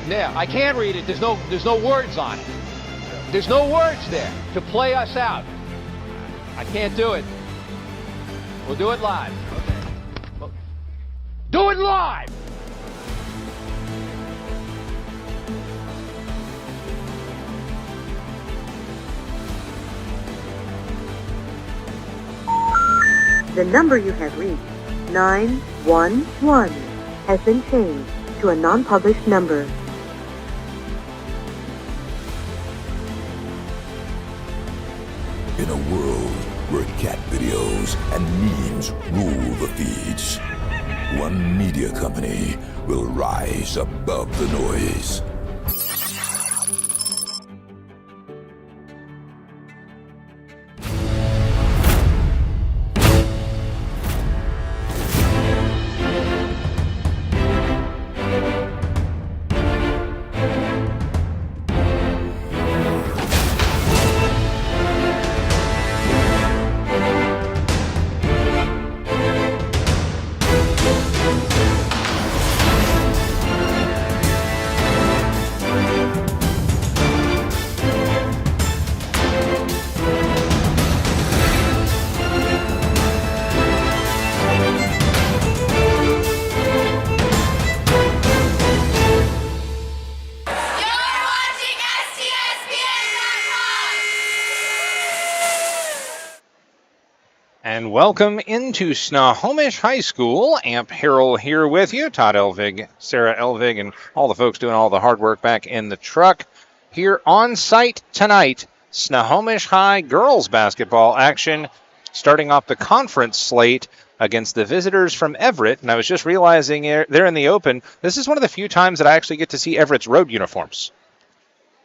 Yeah, I can't read it. There's no words on it. There's no words there to play us out. I can't do it. We'll do it live. Okay. Well, do it live! The number you have reached, 911, has been changed to a non-published number. In a world where cat videos and memes rule the feeds, one media company will rise above the noise. And welcome into Snohomish High School. Amp Harrell here with you. Todd Elvig, Sarah Elvig, and all the folks doing all the hard work back in the truck. Here on site tonight, Snohomish High girls basketball action, starting off the conference slate against the visitors from Everett. And I was just realizing there in the open, this is one of the few times that I actually get to see Everett's road uniforms.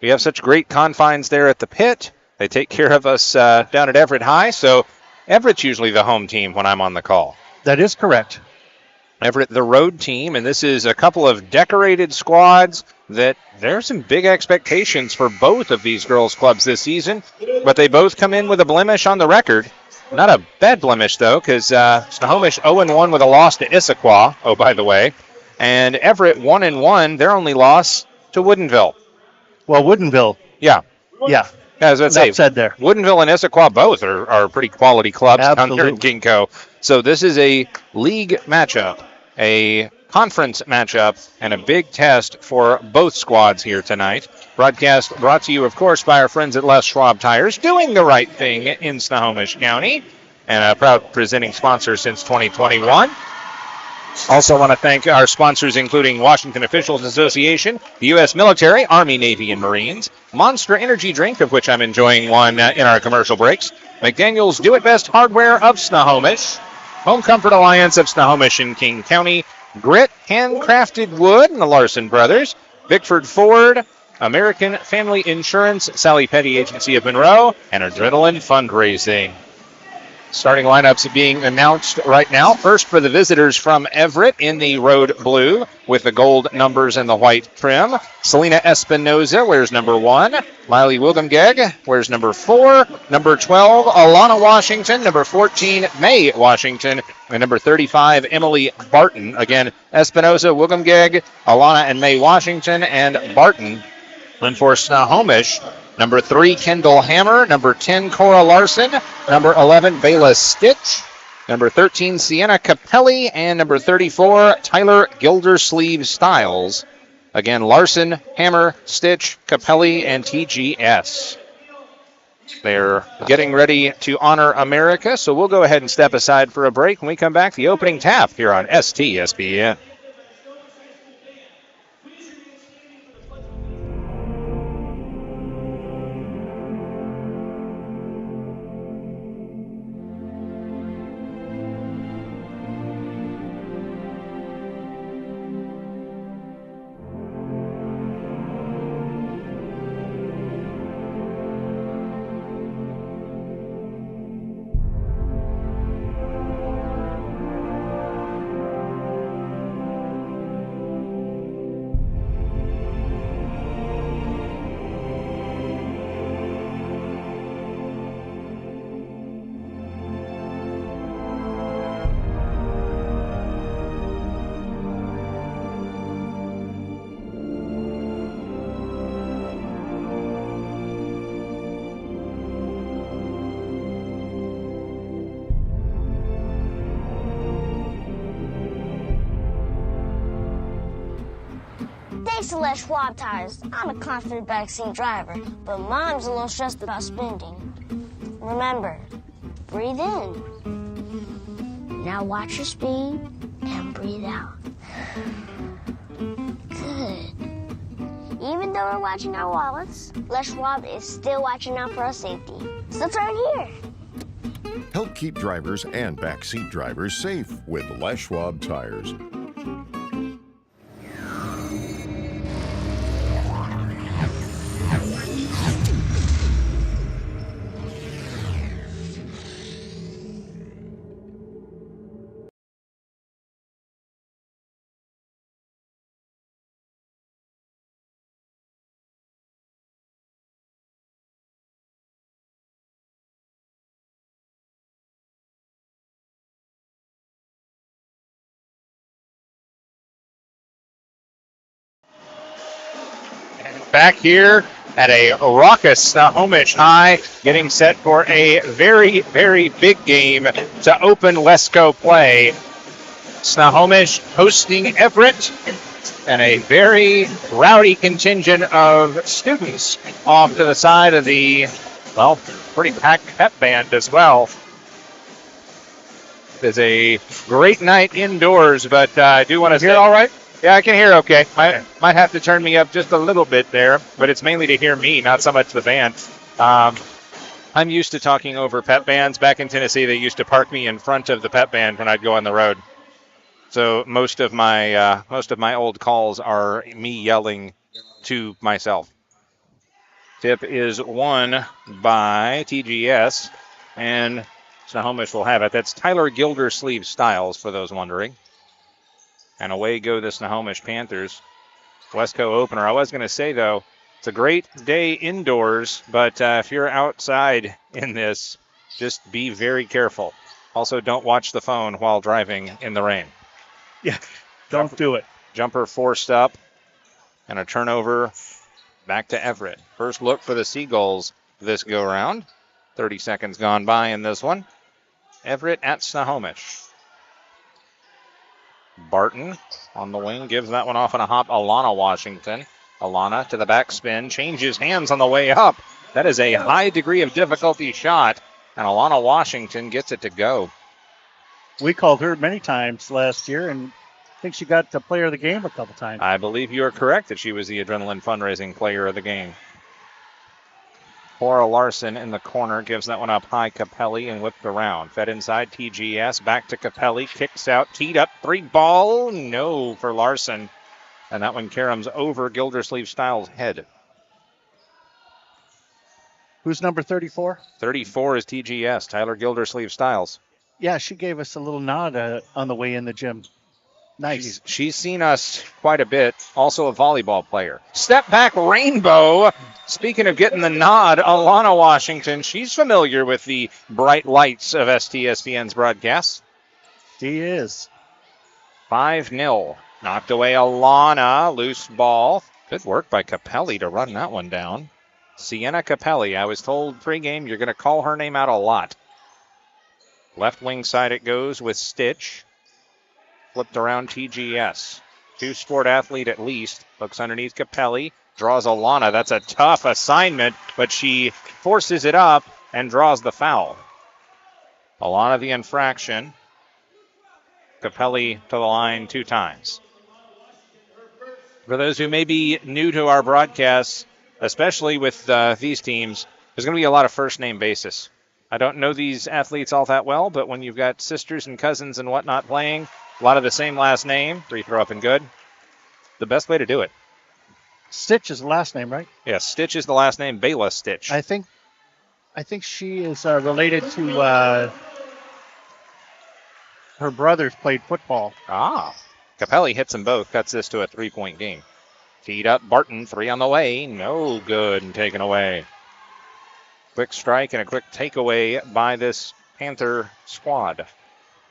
We have such great confines there at the pit. They take care of us down at Everett High, so Everett's usually the home team when I'm on the call. That is correct. Everett, the road team, and this is a couple of decorated squads that there's some big expectations for both of these girls' clubs this season, but they both come in with a blemish on the record. Not a bad blemish, though, because Snohomish 0-1 with a loss to Issaquah, oh, by the way, and Everett 1-1, their only loss to Woodinville. Well, Woodinville. Yeah. Yeah. As I say, said there. Woodinville and Issaquah both are pretty quality clubs down here in Absolutely. Ginkgo. So this is a league matchup, a conference matchup, and a big test for both squads here tonight. Broadcast brought to you, of course, by our friends at Les Schwab Tires, doing the right thing in Snohomish County, and a proud presenting sponsor since 2021. Also want to thank our sponsors, including Washington Officials Association, the U.S. Military, Army, Navy, and Marines, Monster Energy Drink, of which I'm enjoying one in our commercial breaks, McDaniel's Do It Best Hardware of Snohomish, Home Comfort Alliance of Snohomish and King County, Grit Handcrafted Wood and the Larson Brothers, Bickford Ford, American Family Insurance, Sally Petty Agency of Monroe, and Adrenaline Fundraising. Starting lineups being announced right now. First for the visitors from Everett in the road blue with the gold numbers and the white trim. Selena Espinoza wears number 1. Miley Wilgamgeg wears number 4. Number 12, Alana Washington. Number 14, May Washington. And number 35, Emily Barton. Again, Espinoza, Wilgamgeg, Alana and May Washington, and Barton. And for Snohomish, number 3, Kendall Hammer. Number 10, Cora Larson. Number 11, Bayla Stitch. Number 13, Sienna Capelli. And number 34, Tyler Gildersleeve Stiles. Again, Larson, Hammer, Stitch, Capelli, and TGS. They're getting ready to honor America, so we'll go ahead and step aside for a break. When we come back, the opening tap here on STSPN. Thanks to Les Schwab Tires, I'm a confident backseat driver, but Mom's a little stressed about spending. Remember, breathe in. Now watch your speed and breathe out. Good. Even though we're watching our wallets, Les Schwab is still watching out for our safety. So turn here. Help keep drivers and backseat drivers safe with Les Schwab Tires. Back here at a raucous Snohomish High, getting set for a very, very big game to open Wesco play. Snohomish hosting Everett, and a very rowdy contingent of students off to the side of the, well, pretty packed pep band as well. It's a great night indoors, but I do want to hear it all right? Yeah, I can hear okay. Might have to turn me up just a little bit there, but it's mainly to hear me, not so much the band. I'm used to talking over pep bands. Back in Tennessee, they used to park me in front of the pep band when I'd go on the road. So most of my old calls are me yelling to myself. Tip is won by TGS, and Snohomish will have it. That's Tyler Gildersleeve Styles, for those wondering. And away go the Snohomish Panthers. Wesco opener. I was going to say, though, it's a great day indoors, but if you're outside in this, just be very careful. Also, don't watch the phone while driving in the rain. Yeah, don't do it. Jumper forced up, and a turnover back to Everett. First look for the Seagulls this go-round. 30 seconds gone by in this one. Everett at Snohomish. Barton on the wing gives that one off on a hop. Alana Washington. Alana to the back spin. Changes hands on the way up. That is a high degree of difficulty shot. And Alana Washington gets it to go. We called her many times last year, and I think she got the player of the game a couple times. I believe you are correct that she was the Adrenaline Fundraising player of the game. Cora Larson in the corner gives that one up high. Capelli and whipped around. Fed inside TGS. Back to Capelli. Kicks out. Teed up. 3 ball. No for Larson. And that one caroms over Gildersleeve Styles' head. Who's number 34? 34 is TGS. Tyler Gildersleeve Styles. Yeah, she gave us a little nod on the way in the gym. Nice. She's seen us quite a bit. Also a volleyball player. Step back rainbow. Speaking of getting the nod, Alana Washington. She's familiar with the bright lights of STSPN's broadcast. She is. 5-0. Knocked away Alana. Loose ball. Good work by Capelli to run that one down. Sienna Capelli. I was told pregame you're going to call her name out a lot. Left wing side it goes with Stitch. Flipped around TGS. 2-sport athlete at least. Looks underneath Capelli. Draws Alana. That's a tough assignment, but she forces it up and draws the foul. Alana the infraction. Capelli to the line 2 times. For those who may be new to our broadcasts, especially with these teams, there's going to be a lot of first name basis. I don't know these athletes all that well, but when you've got sisters and cousins and whatnot playing, a lot of the same last name, free throw up and good, the best way to do it. Stitch is the last name, right? Yes, Stitch is the last name, Bayla Stitch. I think she is related to her brothers played football. Capelli hits them both, cuts this to a 3-point game. Teed up, Barton, 3 on the way, no good and taken away. Quick strike and a quick takeaway by this Panther squad.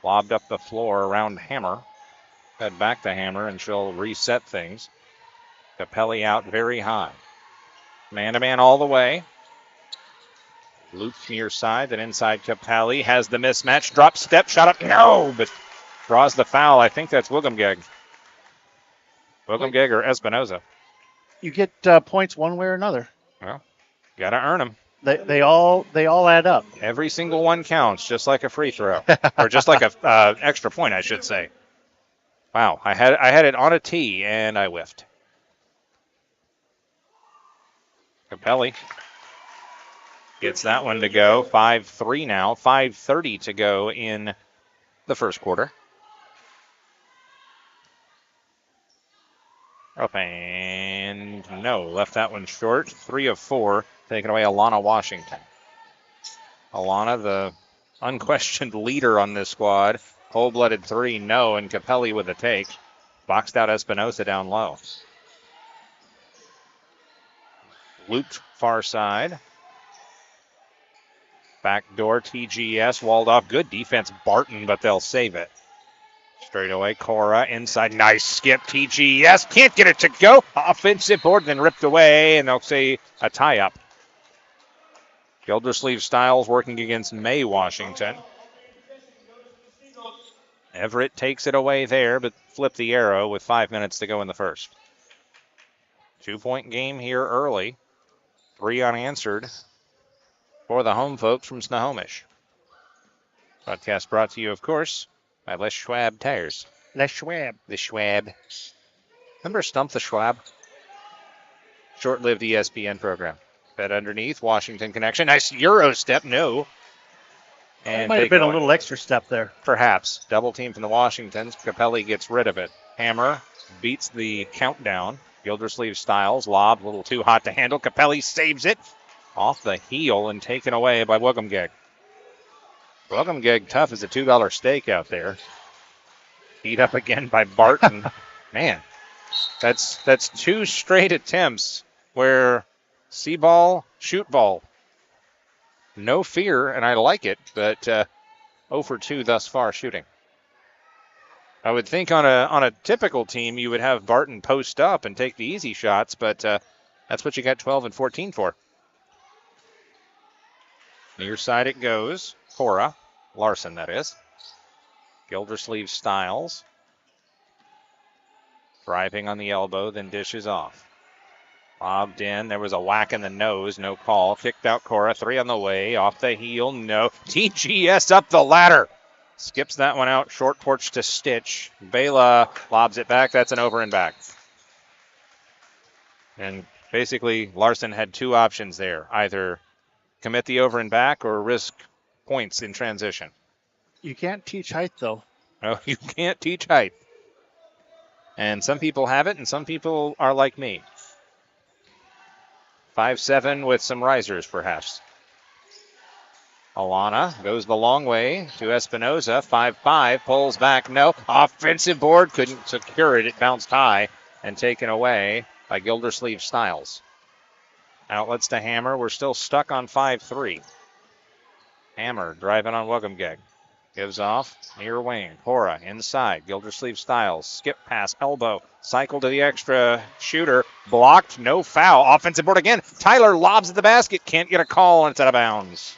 Lobbed up the floor around Hammer. Fed back to Hammer, and she'll reset things. Capelli out very high. Man-to-man all the way. Loops near side, then inside Capelli. Has the mismatch. Drop step, shot up. No, but draws the foul. I think that's Wilgamgeg. Wilgamgeg or Espinoza. You get points one way or another. Well, got to earn them. They all add up. Every single one counts, just like a free throw, or just like a extra point, I should say. Wow, I had it on a tee and I whiffed. Capelli gets that one to go. 5-3 now. 5:30 to go in the first quarter. Up and no, left that one short. 3 of 4, taking away Alana Washington. Alana, the unquestioned leader on this squad. Cold-blooded 3, no, and Capelli with a take. Boxed out Espinosa down low. Looped far side. Backdoor TGS, walled off. Good defense, Barton, but they'll save it. Straight away, Cora inside. Nice skip, TGS. Can't get it to go. Offensive board, then ripped away, and they'll say a tie-up. Gildersleeve Styles working against May Washington. Everett takes it away there, but flip the arrow with 5 minutes to go in the first. 2-point game here early. 3 unanswered for the home folks from Snohomish. Broadcast brought to you, of course, by Les Schwab Tires. Les Schwab. The Schwab. Remember Stump the Schwab? Short-lived ESPN program. Fed underneath, Washington connection. Nice Euro step, no. And might have been a little extra step there. Perhaps. Double team from the Washingtons. Capelli gets rid of it. Hammer beats the countdown. Gildersleeve Styles, lob, a little too hot to handle. Capelli saves it off the heel and taken away by Wogamgeg. Wogamgeg tough as a $2 steak out there. Beat up again by Barton. Man, that's 2 straight attempts where see ball, shoot ball. No fear, and I like it, but 0 for 2 thus far shooting. I would think on a typical team you would have Barton post up and take the easy shots, but that's what you got 12 and 14 for. Near side it goes. Cora. Larson, that is. Gildersleeve Styles. Driving on the elbow, then dishes off. Lobbed in. There was a whack in the nose. No call. Kicked out Cora. 3 on the way. Off the heel. No. TGS up the ladder. Skips that one out. Short porch to Stitch. Bela lobs it back. That's an over and back. And basically, Larson had 2 options there. Either commit the over and back or risk points in transition. You can't teach height, though. No, you can't teach height. And some people have it, and some people are like me. 5'7" with some risers, perhaps. Alana goes the long way to Espinosa. 5'5", pulls back, no. Offensive board, couldn't secure it. It bounced high and taken away by Gildersleeve Styles. Outlets to Hammer. We're still stuck on 5-3. Hammer driving on Wogamgeg. Gives off, near wing. Cora inside. Gildersleeve Styles. Skip pass, elbow. Cycle to the extra shooter. Blocked, no foul. Offensive board again. Tyler lobs at the basket. Can't get a call, and it's out of bounds.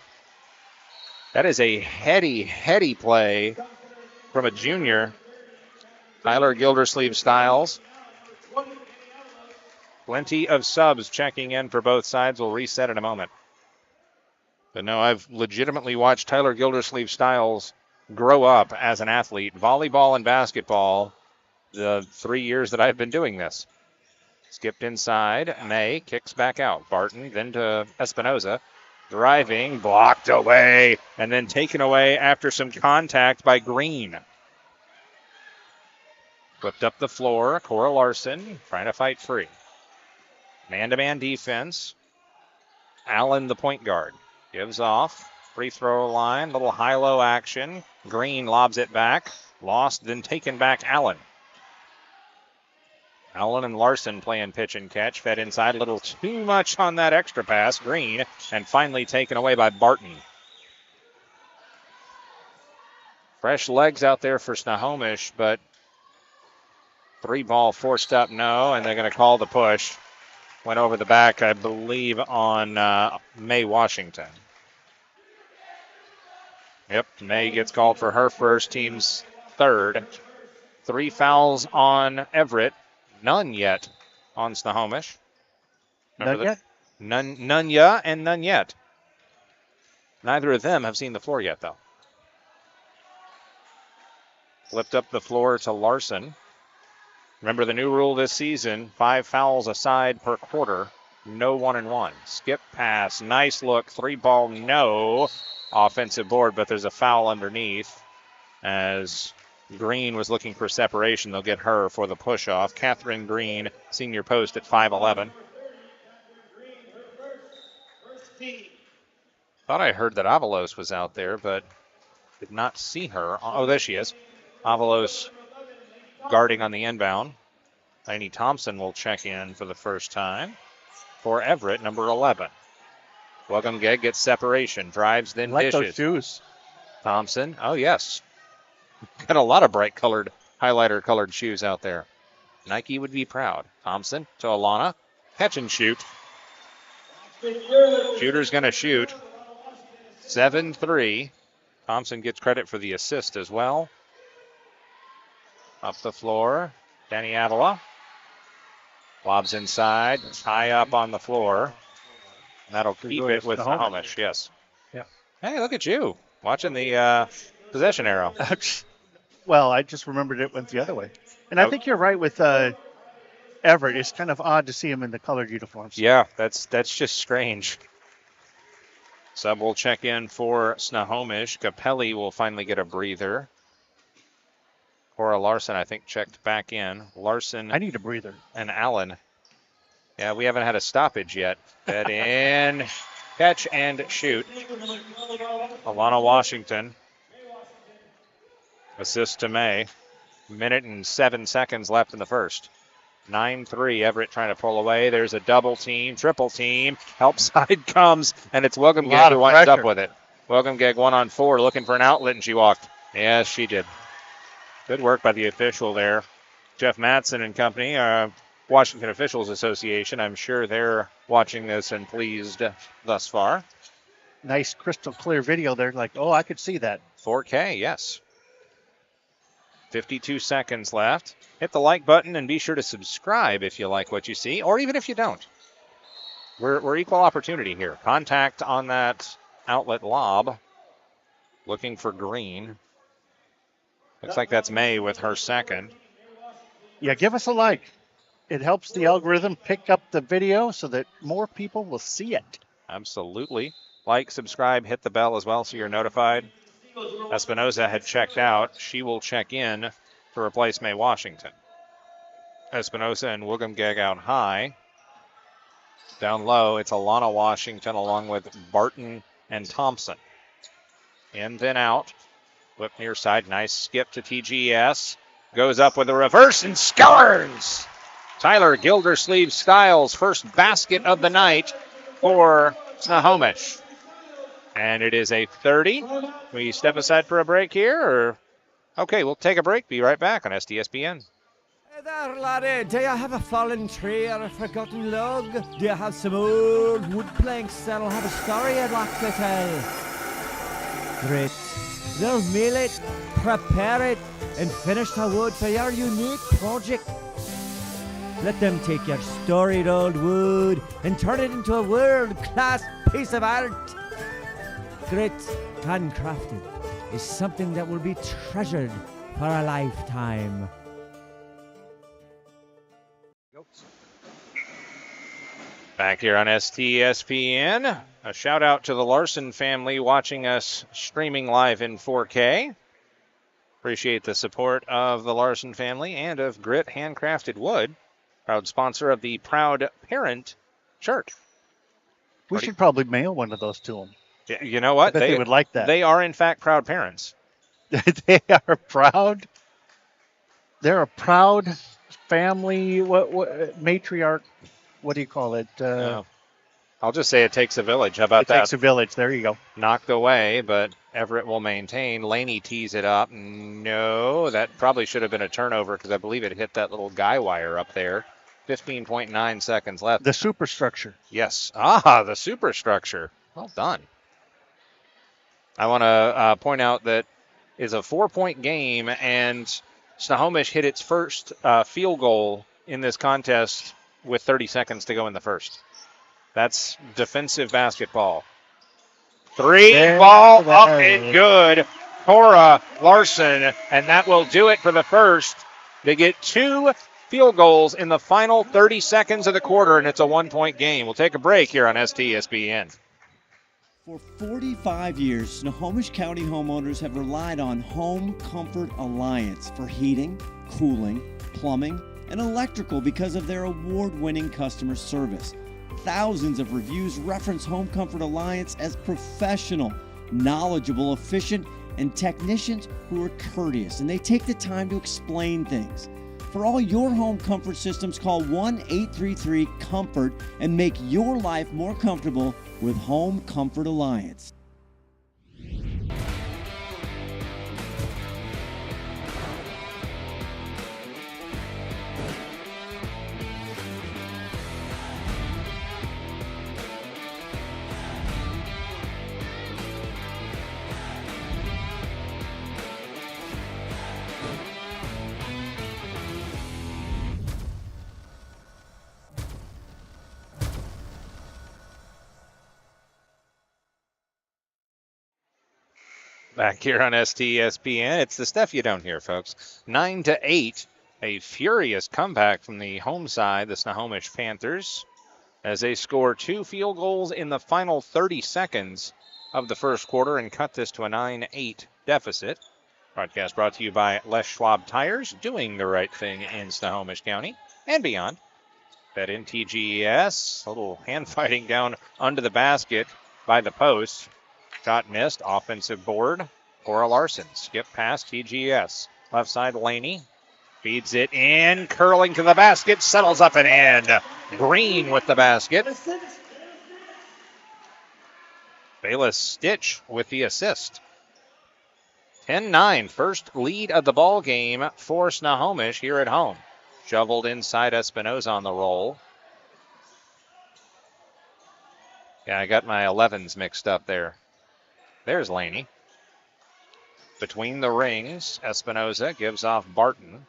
That is a heady play from a junior. Tyler Gildersleeve Styles. Plenty of subs checking in for both sides. We'll reset in a moment. But no, I've legitimately watched Tyler Gildersleeve Styles grow up as an athlete. Volleyball and basketball, the 3 years that I've been doing this. Skipped inside. May kicks back out. Barton, then to Espinosa. Driving, blocked away, and then taken away after some contact by Green. Flipped up the floor. Cora Larson trying to fight free. Man-to-man defense. Allen, the point guard. Gives off. Free throw line. Little high-low action. Green lobs it back. Lost, then taken back Allen. Allen and Larson playing pitch and catch. Fed inside. A little too much on that extra pass. Green. And finally taken away by Barton. Fresh legs out there for Snohomish, but 3-ball forced up, no. And they're going to call the push. Went over the back, I believe, on May Washington. Yep, May gets called for her first, team's third. 3 fouls on Everett. None yet on Snohomish. Not yet. None ya and none yet. Neither of them have seen the floor yet, though. Flipped up the floor to Larson. Remember the new rule this season, 5 fouls aside per quarter. No 1-and-1. Skip pass. Nice look. 3-ball, no. Offensive board, but there's a foul underneath. As Green was looking for separation, they'll get her for the push-off. Catherine Green, senior post at 5'11". Thought I heard that Avalos was out there, but did not see her. Oh, there she is. Avalos guarding on the inbound. Lainey Thompson will check in for the first time for Everett, number 11. Welcome-Gegg gets separation, drives, then like dishes. those shoes. Thompson, oh yes. Got a lot of bright-colored, highlighter-colored shoes out there. Nike would be proud. Thompson to Alana. Catch and shoot. Shooter's going to shoot. 7-3. Thompson gets credit for the assist as well. Up the floor, Danny Avila. Lobs inside, high up on the floor. That'll keep it with Snohomish, yes. Yeah. Hey, look at you, watching the possession arrow. Well, I just remembered it went the other way. And I think you're right with Everett. It's kind of odd to see him in the colored uniforms. Yeah, that's just strange. Sub will check in for Snohomish. Capelli will finally get a breather. Cora Larson, I think, checked back in. Larson. I need a breather. And Allen. Yeah, we haven't had a stoppage yet. Fed in. Catch and shoot. Alana Washington. Assist to May. Minute and 7 seconds left in the first. 9-3. Everett trying to pull away. There's a double team, triple team. Help side comes, and it's Welcome-Gegg who winds up with it. Welcome-Gegg 1-on-4, looking for an outlet, and she walked. Yes, she did. Good work by the official there. Jeff Matson and company, Washington Officials Association. I'm sure they're watching this and pleased thus far. Nice crystal clear video there. Like, oh, I could see that. 4K, yes. 52 seconds left. Hit the like button and be sure to subscribe if you like what you see, or even if you don't. We're equal opportunity here. Contact on that outlet lob. Looking for Green. Looks like that's May with her second. Yeah, give us a like. It helps the algorithm pick up the video so that more people will see it. Absolutely. Like, subscribe, hit the bell as well so you're notified. Espinoza had checked out. She will check in to replace May Washington. Espinoza and Welcome-Gegg out high. Down low, it's Alana Washington along with Barton and Thompson. In, then out. Flip near side. Nice skip to TGS. Goes up with a reverse and scores! Tyler Gildersleeve-Skiles' first basket of the night for Snohomish. And it is a 30. We step aside for a break here, or? Okay, we'll take a break. Be right back on STSPN. Hey there, laddie. Do you have a fallen tree or a forgotten log? Do you have some old wood planks that'll have a story you'd like to tell? Great. They'll mill it, prepare it, and finish the wood for your unique project. Let them take your storied old wood and turn it into a world-class piece of art. Grit, handcrafted, is something that will be treasured for a lifetime. Back here on STSPN, a shout out to the Larson family watching us streaming live in 4K. Appreciate the support of the Larson family and of Grit Handcrafted Wood, proud sponsor of the Proud Parent shirt. We should probably mail one of those to them. You know what? I bet they would like that. They are, in fact, proud parents. They are proud. They're a proud family. What matriarch? What do you call it? I'll just say it takes a village. How about that? It takes a village. There you go. Knocked away, but Everett will maintain. Laney tees it up. No, that probably should have been a turnover because I believe it hit that little guy wire up there. 15.9 seconds left. The superstructure. Yes. The superstructure. Well done. I want to point out that it's a 4-point game, and Snohomish hit its first field goal in this contest with 30 seconds to go in the first. That's defensive basketball. Ball up and good. Cora Larson, and that will do it for the first. They get 2 field goals in the final 30 seconds of the quarter, and it's a 1-point game. We'll take a break here on STSPN. For 45 years, Snohomish County homeowners have relied on Home Comfort Alliance for heating, cooling, plumbing, and electrical because of their award-winning customer service. Thousands of reviews reference Home Comfort Alliance as professional, knowledgeable, efficient, and technicians who are courteous, and they take the time to explain things. For all your home comfort systems, call 1-833-COMFORT and make your life more comfortable with Home Comfort Alliance. Back here on STSPN, it's the stuff you don't hear, folks. 9-8, a furious comeback from the home side, the Snohomish Panthers, as they score 2 field goals in the final 30 seconds of the first quarter and cut this to a 9-8 deficit. Broadcast brought to you by Les Schwab Tires, doing the right thing in Snohomish County and beyond. Bet NTGES, a little hand fighting down under the basket by the post. Shot missed, offensive board. Cora Larson, skip past TGS. Left side, Laney feeds it in, curling to the basket, settles up and in. Green with the basket. Bayless Stitch with the assist. 10-9, first lead of the ball game for Snohomish here at home. Shoveled inside, Espinoza on the roll. Yeah, I got my 11s mixed up there. There's Laney. Between the rings, Espinoza gives off Barton.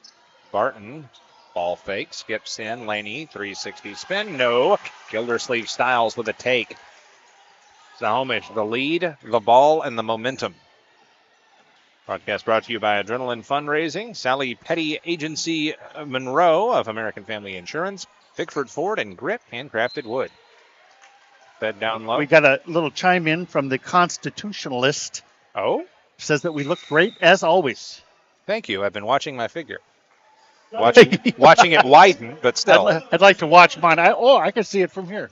Barton, ball fake, skips in. Laney, 360 spin. No. Gildersleeve Styles with a take. Snohomish, the lead, the ball, and the momentum. Broadcast brought to you by Adrenaline Fundraising, Sally Petty Agency Monroe of American Family Insurance, Bickford Ford, and Grit Handcrafted Wood. Fed down low. We got a little chime in from the Constitutionalist. Oh? Says that we look great as always. Thank you. I've been watching my figure. Watching it widen, but still. I'd like to watch mine. I can see it from here.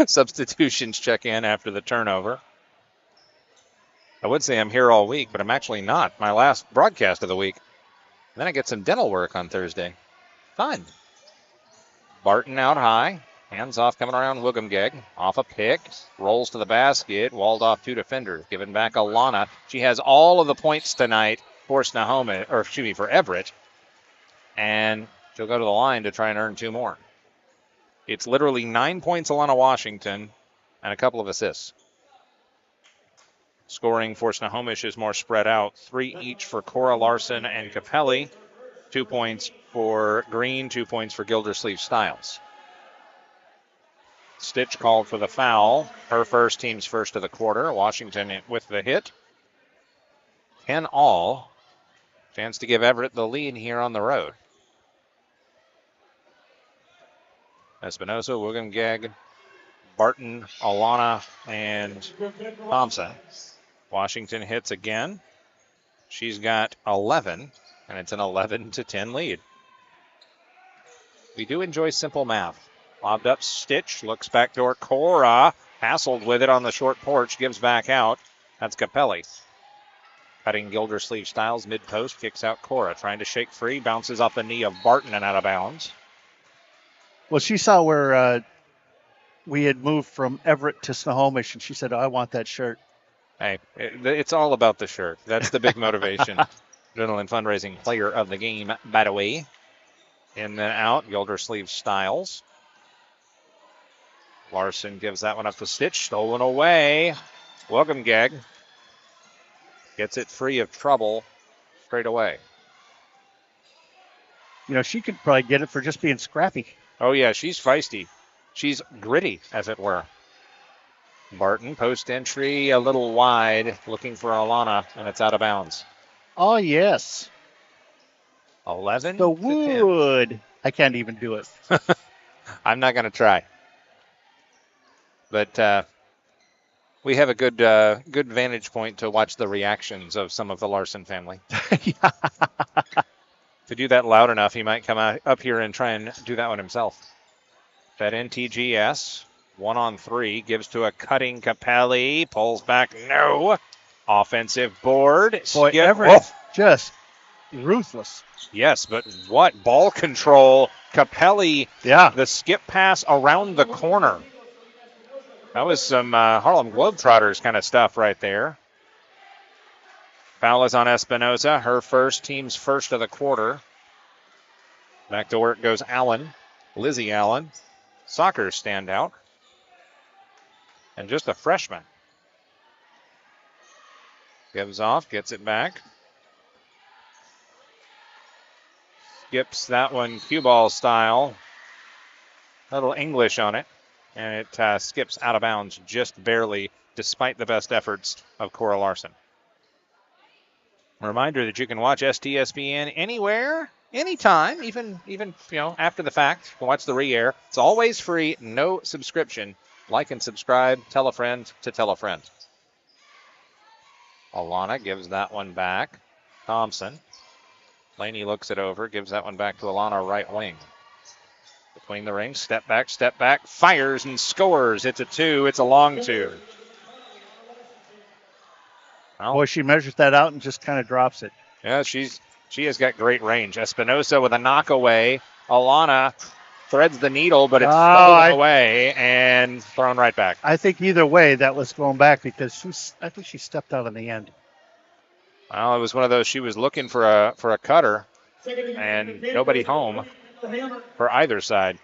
Substitutions check in after the turnover. I would say I'm here all week, but I'm actually not. My last broadcast of the week. And then I get some dental work on Thursday. Fun. Barton out high. Hands off coming around Wilgamgeg. Off a pick. Rolls to the basket. Walled off 2 defenders. Given back Alana. She has all of the points tonight for Snohomish, or excuse me, for Everett. And she'll go to the line to try and earn 2 more. It's literally 9 points Alana Washington and a couple of assists. Scoring for Snohomish is more spread out. 3 each for Cora Larson and Capelli. 2 points for Green, 2 points for Gildersleeve Styles. Stitch called for the foul. Her first, team's first of the quarter. Washington with the hit. 10 all. Chance to give Everett the lead here on the road. Espinoza, Wilgamgeg, Barton, Alana, and Thompson. Washington hits again. She's got 11, and it's an 11-10 lead. We do enjoy simple math. Lobbed up, Stitch, looks back door, Cora, hassled with it on the short porch, gives back out. That's Capelli. Cutting Gildersleeve Styles, mid-post, kicks out Cora, trying to shake free, bounces off the knee of Barton and out of bounds. Well, she saw where we had moved from Everett to Snohomish, and she said, I want that shirt. Hey, it's all about the shirt. That's the big motivation. Adrenaline Fundraising player of the game, by the way. In then out, Gildersleeve Styles. Larson gives that one up to Stitch, stolen away. Wilgamgeg gets it free of trouble straight away. You know, she could probably get it for just being scrappy. Oh, yeah, she's feisty. she's gritty, as it were. Barton, post entry, a little wide, looking for Alana, and it's out of bounds. Oh, yes. 11 The to 10. wood. I can't even do it. I'm not going to try. But we have a good vantage point to watch the reactions of some of the Larson family. Yeah. If you do that loud enough, he might come up here and try and do that one himself. Fed in TGS. 1-on-3. Gives to a cutting Capelli. Pulls back. No. Offensive board. Boy, Skip. Everett just ruthless. Yes, but what? Ball control. Capelli. Yeah. The skip pass around the corner. That was some Harlem Globetrotters kind of stuff right there. Foul is on Espinosa. Her first, team's first of the quarter. Back to work goes Allen. Lizzie Allen. Soccer standout. And just a freshman. Gives off, gets it back. Skips that one cue ball style. A little English on it. And it skips out of bounds just barely, despite the best efforts of Cora Larson. A reminder that you can watch STSPN anywhere, anytime, even after the fact. You can watch the re-air. It's always free, no subscription. Like and subscribe. Tell a friend to tell a friend. Alana gives that one back. Thompson. Laney looks it over, gives that one back to Alana, right wing. Between the rings, step back, fires and scores. It's a 2. It's a long 2. Well, Boy, she measures that out and just kind of drops it. Yeah, she has got great range. Espinosa with a knockaway. Alana threads the needle, but it's stolen away and thrown right back. I think either way that was going back because I think she stepped out in the end. Well, it was one of those, she was looking for a cutter and nobody home for either side.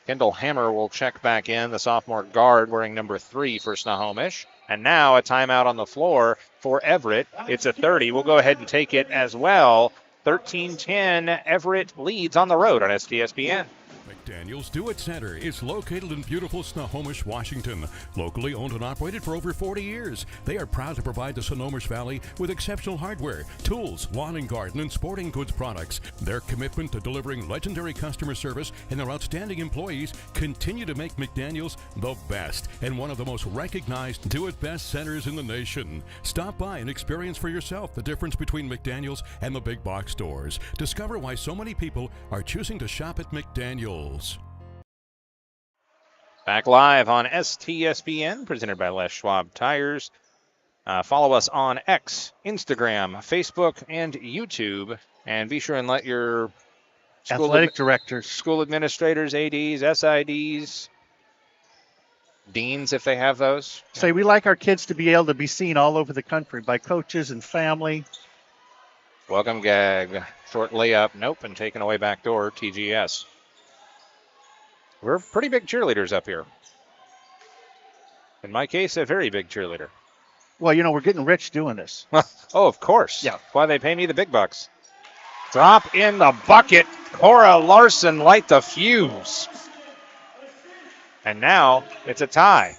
Kendall Hammer will check back in, the sophomore guard wearing number 3 for Snohomish. And now a timeout on the floor for Everett. It's a 30. We'll go ahead and take it as well. 13-10, Everett leads on the road on STSPN. McDaniel's Do-It Center is located in beautiful Snohomish, Washington. Locally owned and operated for over 40 years, they are proud to provide the Snohomish Valley with exceptional hardware, tools, lawn and garden, and sporting goods products. Their commitment to delivering legendary customer service and their outstanding employees continue to make McDaniel's the best and one of the most recognized do-it-best centers in the nation. Stop by and experience for yourself the difference between McDaniel's and the big box stores. Discover why so many people are choosing to shop at McDaniel's. Back live on STSPN, presented by Les Schwab Tires. Follow us on X, Instagram, Facebook, and YouTube. And be sure and let your athletic directors, school administrators, ADs, SIDs, deans, if they have those. Say we like our kids to be able to be seen all over the country by coaches and family. Welcome gag. Short layup. Nope. And taken away back door. TGS. We're pretty big cheerleaders up here. In my case, a very big cheerleader. Well, we're getting rich doing this. Oh, of course. Yeah. That's why they pay me the big bucks. Drop in the bucket. Cora Larson light the fuse. And now it's a tie.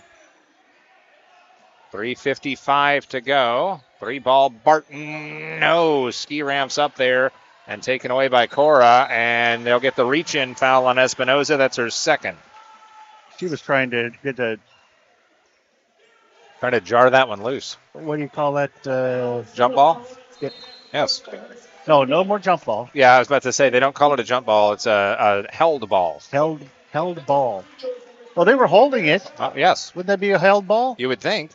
3:55 to go. 3-ball Barton. No. Ski ramps up there. And taken away by Cora, and they'll get the reach-in foul on Espinosa. That's her second. She was trying to get Trying to jar that one loose. what do you call that? Jump ball? Yeah. Yes. No more jump ball. Yeah, I was about to say, they don't call it a jump ball. It's a held ball. Held ball. Well, they were holding it. Yes. Wouldn't that be a held ball? You would think.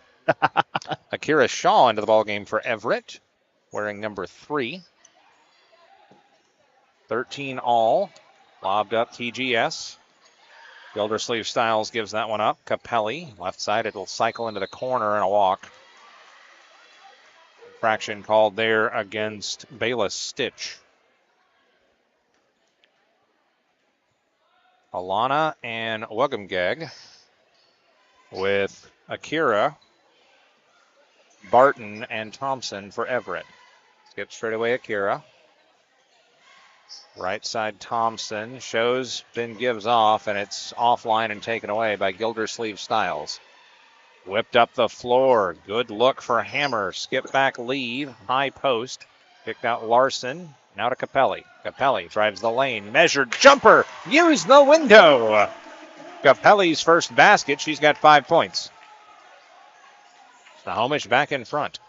Akira Shaw into the ball game for Everett, wearing number 3. 13 all. Lobbed up TGS. Gildersleeve Styles gives that one up. Capelli, left side. It'll cycle into the corner and a walk. Infraction called there against Bayless Stitch. Alana and Wuggumgeg with Akira, Barton, and Thompson for Everett. Skip straight away Akira. Right side Thompson shows, then gives off, and it's offline and taken away by Gildersleeve Styles. Whipped up the floor. Good look for Hammer. Skip back lead. High post. Picked out Larson. Now to Capelli. Capelli drives the lane. Measured jumper. Use the window. Capelli's first basket. She's got 5 points. Snohomish back in front.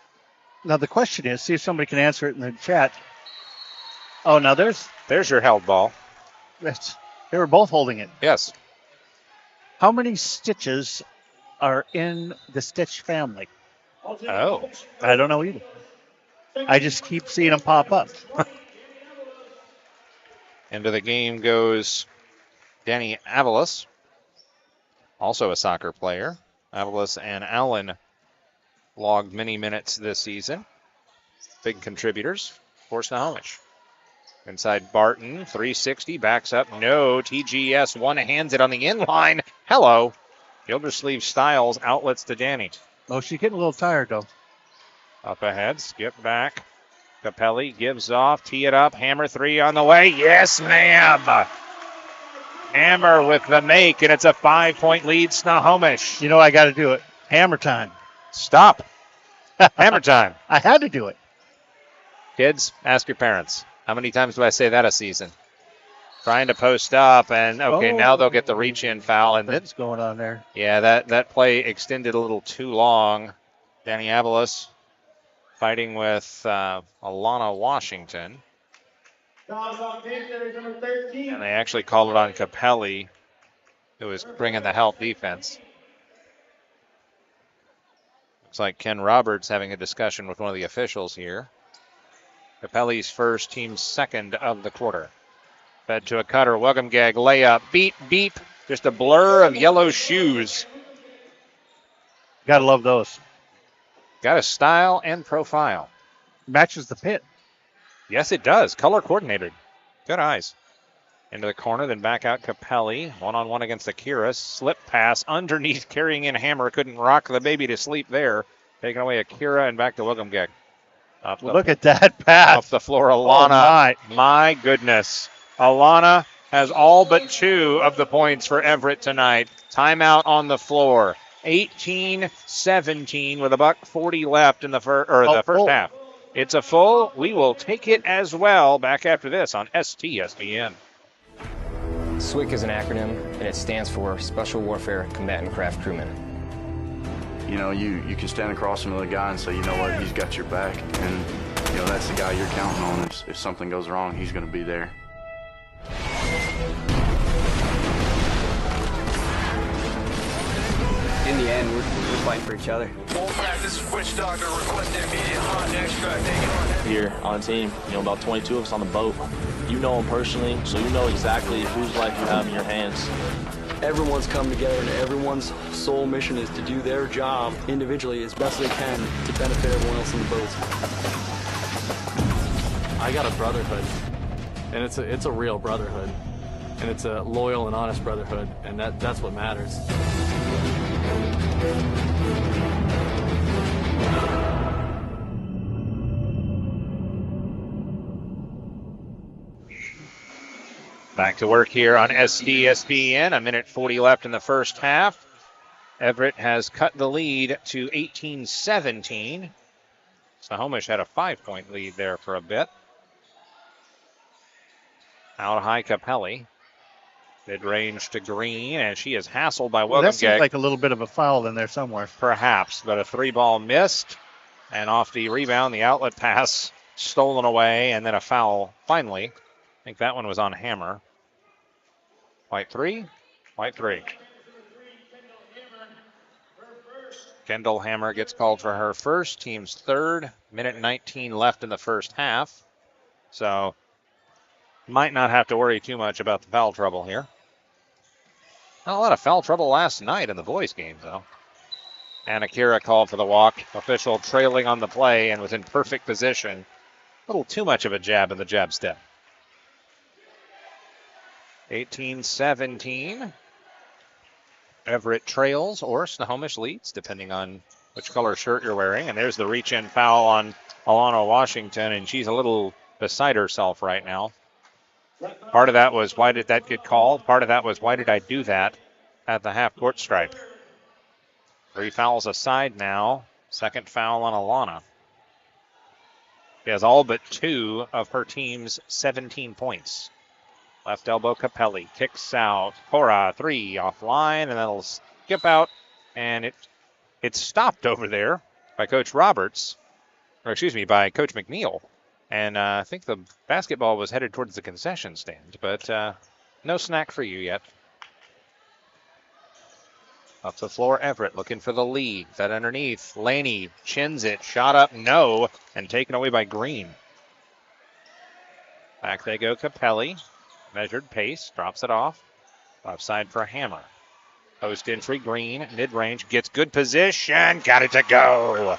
Now the question is, see if somebody can answer it in the chat. Oh, now there's your held ball. They were both holding it. Yes. How many stitches are in the stitch family? Oh. I don't know either. I just keep seeing them pop up. Into the game goes Danny Avalos, also a soccer player. Avalos and Allen logged many minutes this season. Big contributors for Snohomish. Inside Barton, 360, backs up, no. TGS one-hands it on the inline. Hello. Gildersleeve Styles outlets to Danny. Oh, she's getting a little tired, though. Up ahead, skip back. Capelli gives off, tee it up, Hammer three on the way. Yes, ma'am. Hammer with the make, and it's a 5-point lead, Snohomish. You know I got to do it. Hammer time. Stop. Hammer time. I had to do it. Kids, ask your parents. How many times do I say that a season? Trying to post up, and now they'll get the reach-in foul. And what's going on there? Yeah, that play extended a little too long. Danny Avalos fighting with Alana Washington. And they actually called it on Capelli, who was bringing the help defense. Looks like Ken Roberts having a discussion with one of the officials here. Capelli's first, team's second of the quarter. Fed to a cutter, welcome gag, layup, beep, beep. Just a blur of yellow shoes. Gotta love those. Got a style and profile. Matches the pit. Yes, it does. Color coordinated. Good eyes. Into the corner, then back out Capelli. One-on-one against Akira. Slip pass underneath, carrying in Hammer. Couldn't rock the baby to sleep there. Taking away Akira and back to welcome gag. Look at that pass. Up the floor, Alana. Oh my goodness. Alana has all but 2 of the points for Everett tonight. Timeout on the floor. 18-17 with $1:40 left in the first half. It's a full. We will take it as well. Back after this on STSPN. SWCC is an acronym, and it stands for Special Warfare Combatant Craft Crewman. You know, you can stand across from the guy and say, you know what, he's got your back, and you know that's the guy you're counting on. If something goes wrong, he's going to be there. In the end, we're fighting for each other. Here on the team, about 22 of us on the boat. You know them personally, so you know exactly whose life you have in your hands. Everyone's come together, and everyone's sole mission is to do their job individually as best they can to benefit everyone else on the boat. I got a brotherhood, and it's a real brotherhood, and it's a loyal and honest brotherhood, and that's what matters. Back to work here on STSPN. 1:40 left in the first half. Everett has cut the lead to 18-17. Snohomish had a 5-point lead there for a bit. Out high Capelli. Mid-range to Green, and she is hassled by Well, that Welcomgag. seems like a little bit of a foul in there somewhere. Perhaps, but a 3-ball missed. And off the rebound, the outlet pass stolen away, and then a foul finally. I think that one was on Hammer. White 3. Kendall Hammer gets called for her first, team's third. 1:19 left in the first half. So, might not have to worry too much about the foul trouble here. Not a lot of foul trouble last night in the boys' game, though. And Akira called for the walk. Official trailing on the play and was in perfect position. A little too much of a jab in the jab step. 18-17. Everett trails or Snohomish leads, depending on which color shirt you're wearing. And there's the reach-in foul on Alana Washington, and she's a little beside herself right now. Part of that was, why did that get called? Part of that was, why did I do that at the half-court stripe? 3 fouls aside now. Second foul on Alana. She has all but 2 of her team's 17 points. Left elbow Capelli. Kicks out. Cora, 3 offline, and that'll skip out. And it's stopped over there by Coach Roberts. Or excuse me, by Coach McNeil. And I think the basketball was headed towards the concession stand, but no snack for you yet. Up the floor, Everett looking for the lead. That underneath, Laney chins it, shot up, no, and taken away by Green. Back they go, Capelli. Measured pace, drops it off. Offside for Hammer. Post entry, Green, mid-range, gets good position, got it to go.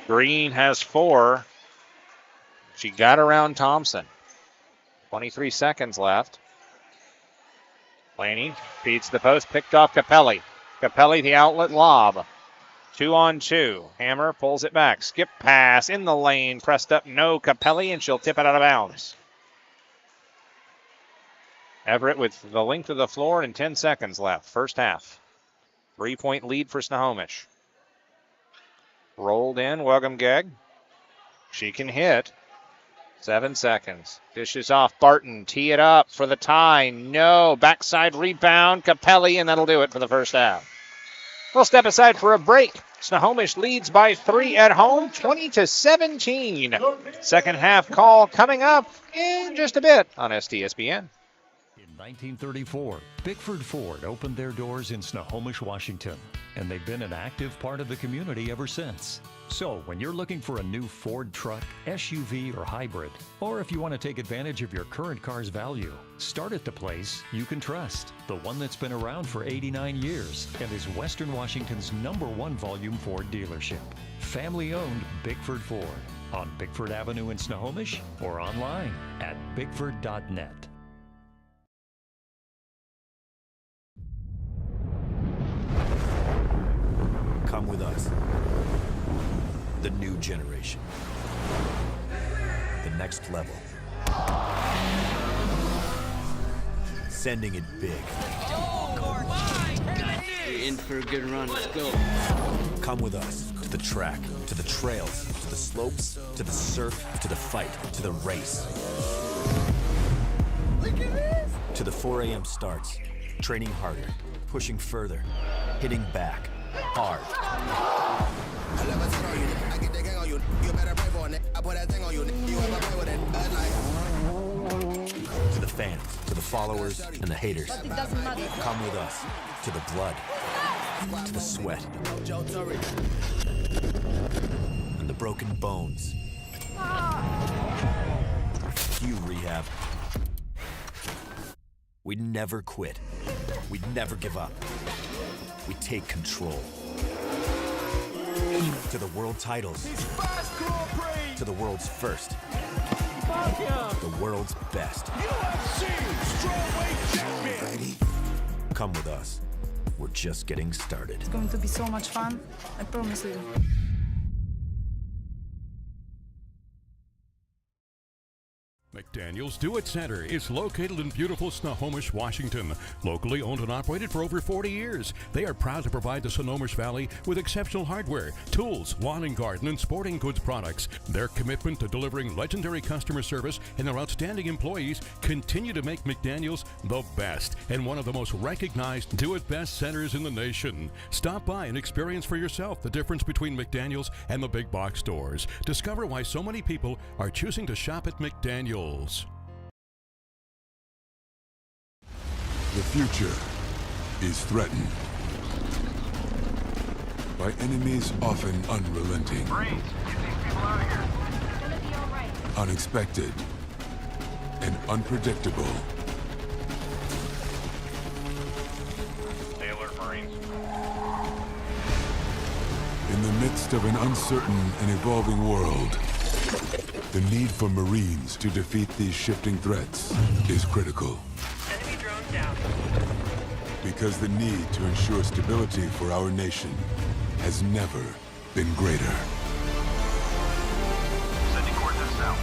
Green has 4. She got around Thompson. 23 seconds left. Laney feeds the post, picked off Capelli. Capelli, the outlet lob. 2-on-2. Hammer pulls it back. Skip pass in the lane. Pressed up, no. Capelli, and she'll tip it out of bounds. Everett with the length of the floor and 10 seconds left. First half. 3-point lead for Snohomish. Rolled in, Welcome-Gegg. She can hit. 7 seconds. Dishes off Barton. Tee it up for the tie. No. Backside rebound. Capelli, and that'll do it for the first half. We'll step aside for a break. Snohomish leads by 3 at home, 20-17. Second half call coming up in just a bit on STSPN. In 1934, Bickford Ford opened their doors in Snohomish, Washington, and they've been an active part of the community ever since. So when you're looking for a new Ford truck, SUV, or hybrid, or if you want to take advantage of your current car's value, start at the place you can trust. The one that's been around for 89 years and is Western Washington's #1 volume Ford dealership. Family-owned Bickford Ford on Bickford Avenue in Snohomish or online at bickford.net. Come with us. The new generation. The next level. Sending it big. You're in for a good run. Let's go. Come with us to the track, to the trails, to the slopes, to the surf, to the fight, to the race. Look at this! To the 4 a.m. starts. Training harder, pushing further, hitting back. Hard. To the fans, to the followers, and the haters. Come with us. To the blood. To the sweat. And the broken bones. You rehab. We'd never quit. We'd never give up. We take control. To the world titles. To the world's first. The world's best. Come with us. We're just getting started. It's going to be so much fun. I promise you. McDaniel's Do It Center is located in beautiful Snohomish, Washington. Locally owned and operated for over 40 years. They are proud to provide the Snohomish Valley with exceptional hardware, tools, lawn and garden, and sporting goods products. Their commitment to delivering legendary customer service and their outstanding employees continue to make McDaniel's the best and one of the most recognized Do It Best centers in the nation. Stop by and experience for yourself the difference between McDaniel's and the big box stores. Discover why so many people are choosing to shop at McDaniel's. The future is threatened by enemies often unrelenting, unexpected, and unpredictable. Stay alert, Marines. In the midst of an uncertain and evolving world, the need for Marines to defeat these shifting threats is critical. Enemy drone down. Because the need to ensure stability for our nation has never been greater. Sending coordinates south.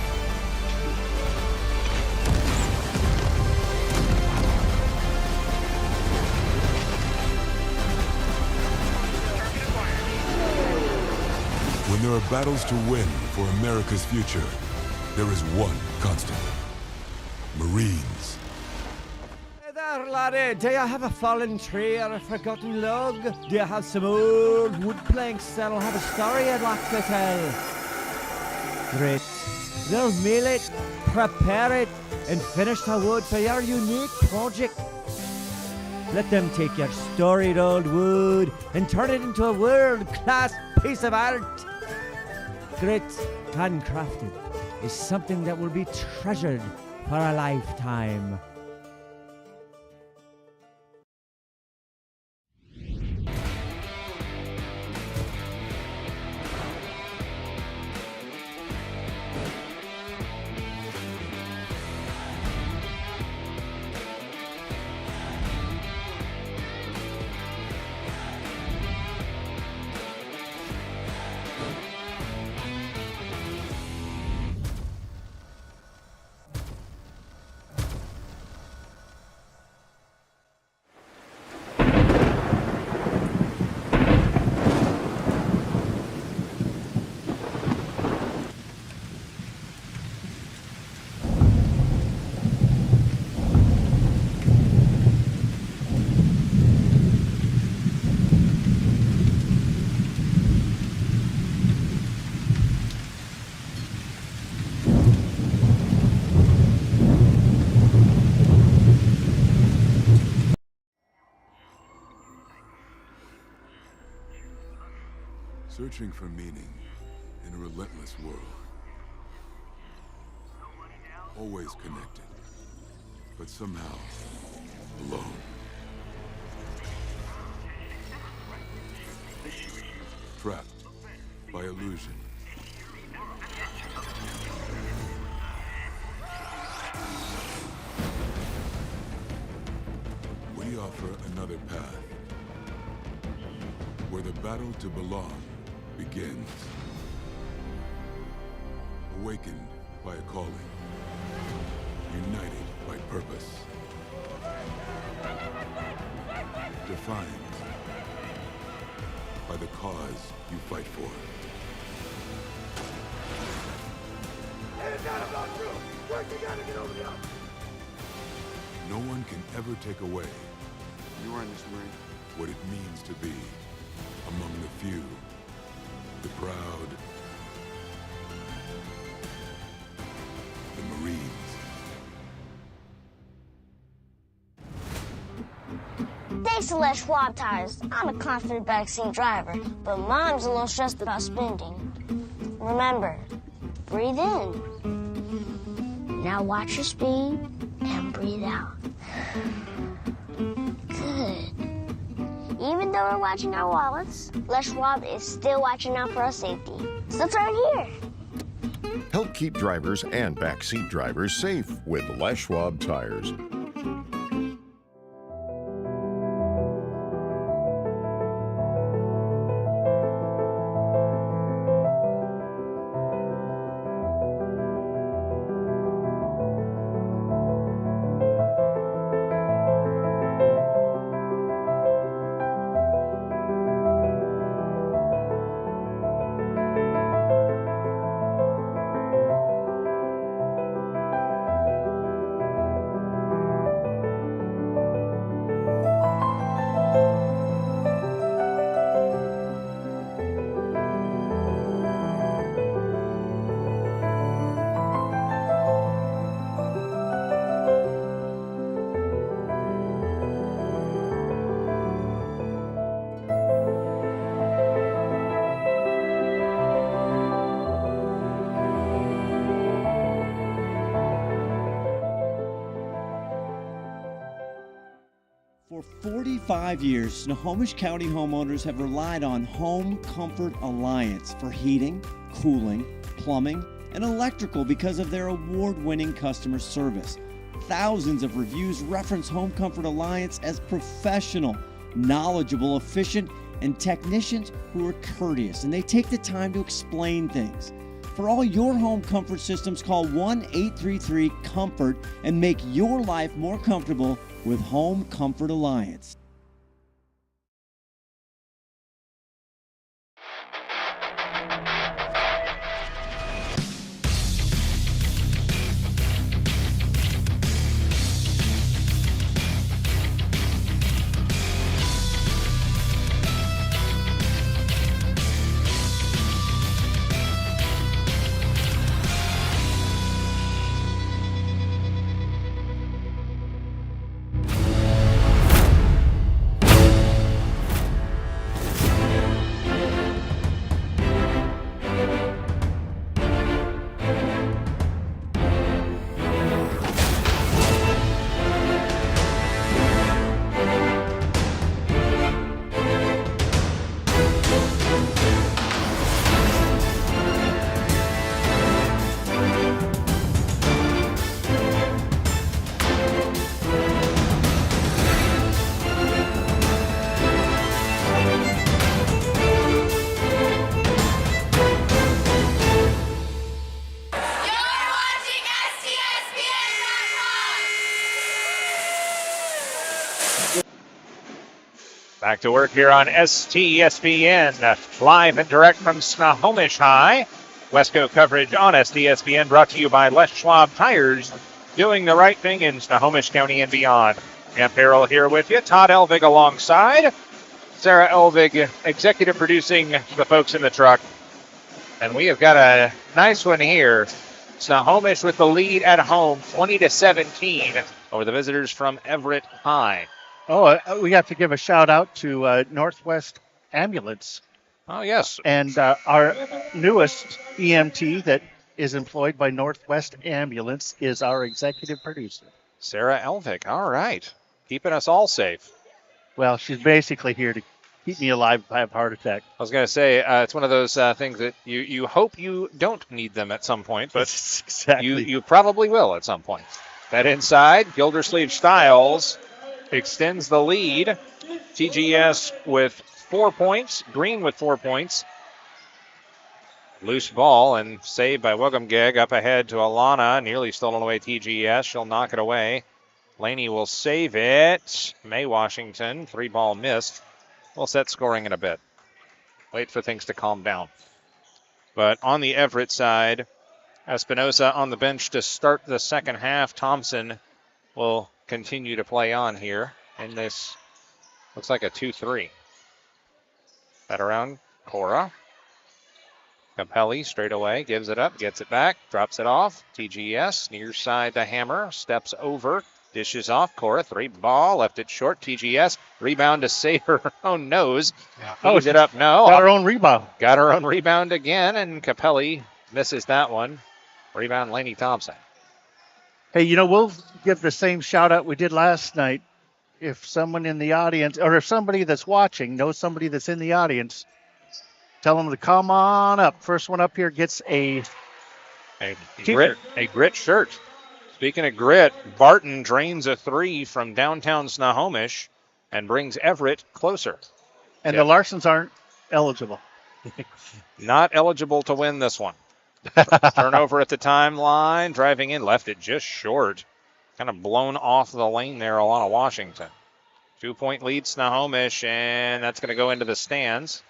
battles to win for America's future, there is one constant. Marines. Hey there, laddie. Do you have a fallen tree or a forgotten log? Do you have some old wood planks that'll have a story I'd like to tell? Great. They'll mill it, prepare it, and finish the wood for your unique project. Let them take your storied old wood and turn it into a world-class piece of art. Grit, handcrafted, is something that will be treasured for a lifetime. Searching for meaning in a relentless world. Always connected, but somehow alone. Trapped by illusion. We offer another path, where the battle to belong begins. Awakened by a calling. United by purpose. Defined by the cause you fight for. No one can ever take away You were in this Marine. what it means to be among the few, the proud, the Marines. Thanks to Les Schwab tires, I'm a confident backseat driver, but Mom's a little stressed about spending. Remember, breathe in. Now watch your speed and breathe out. Good. Even though we're watching our wallets, Les Schwab is still watching out for our safety. So turn here. Help keep drivers and backseat drivers safe with Les Schwab tires. For 45 years, Snohomish County homeowners have relied on Home Comfort Alliance for heating, cooling, plumbing, and electrical because of their award-winning customer service. Thousands of reviews reference Home Comfort Alliance as professional, knowledgeable, efficient, and technicians who are courteous, and they take the time to explain things. For all your home comfort systems, call 1-833-COMFORT and make your life more comfortable with Home Comfort Alliance. Back to work here on STSPN, live and direct from Snohomish High. Westco coverage on STSPN brought to you by Les Schwab Tires, doing the right thing in Snohomish County and beyond. Camp Harrell here with you. Todd Elvig alongside. Sarah Elvig, executive producing the folks in the truck. And we have got a nice one here. Snohomish with the lead at home, 20-17 over the visitors from Everett High. Oh, we have to give a shout out to Northwest Ambulance. Oh, yes. And our newest EMT that is employed by Northwest Ambulance is our executive producer. Sarah Elvig. All right. Keeping us all safe. Well, she's basically here to keep me alive if I have a heart attack. I was going to say, it's one of those things that you hope you don't need them at some point, but exactly. you probably will at some point. That inside, Gildersleeve Styles extends the lead. TGS with 4 points, Green with 4 points. Loose ball and saved by Wogamgeg up ahead to Alana. Nearly stolen away TGS. She'll knock it away. Laney will save it. May Washington, 3-ball missed. We'll set scoring in a bit. Wait for things to calm down. But on the Everett side, Espinosa on the bench to start the second half. Thompson will continue to play on here in this, looks like a 2-3. That around Cora. Capelli straight away, gives it up, gets it back, drops it off. TGS near side to Hammer, steps over, dishes off. Cora, 3-ball, left it short. TGS, rebound to save her own nose. Moves it up, no. Got her own rebound. Got her own rebound again, and Capelli misses that one. Rebound, Laney Thompson. Hey, we'll give the same shout out we did last night. If someone in the audience, or if somebody that's watching knows somebody that's in the audience, tell them to come on up. First one up here gets a grit shirt. Speaking of grit, Barton drains a 3 from downtown Snohomish and brings Everett closer. And the Larsons aren't eligible. Not eligible to win this one. Turnover at the timeline, driving in, left it just short. Kind of blown off the lane there, Alana Washington. 2-point lead, Snohomish, and that's going to go into the stands.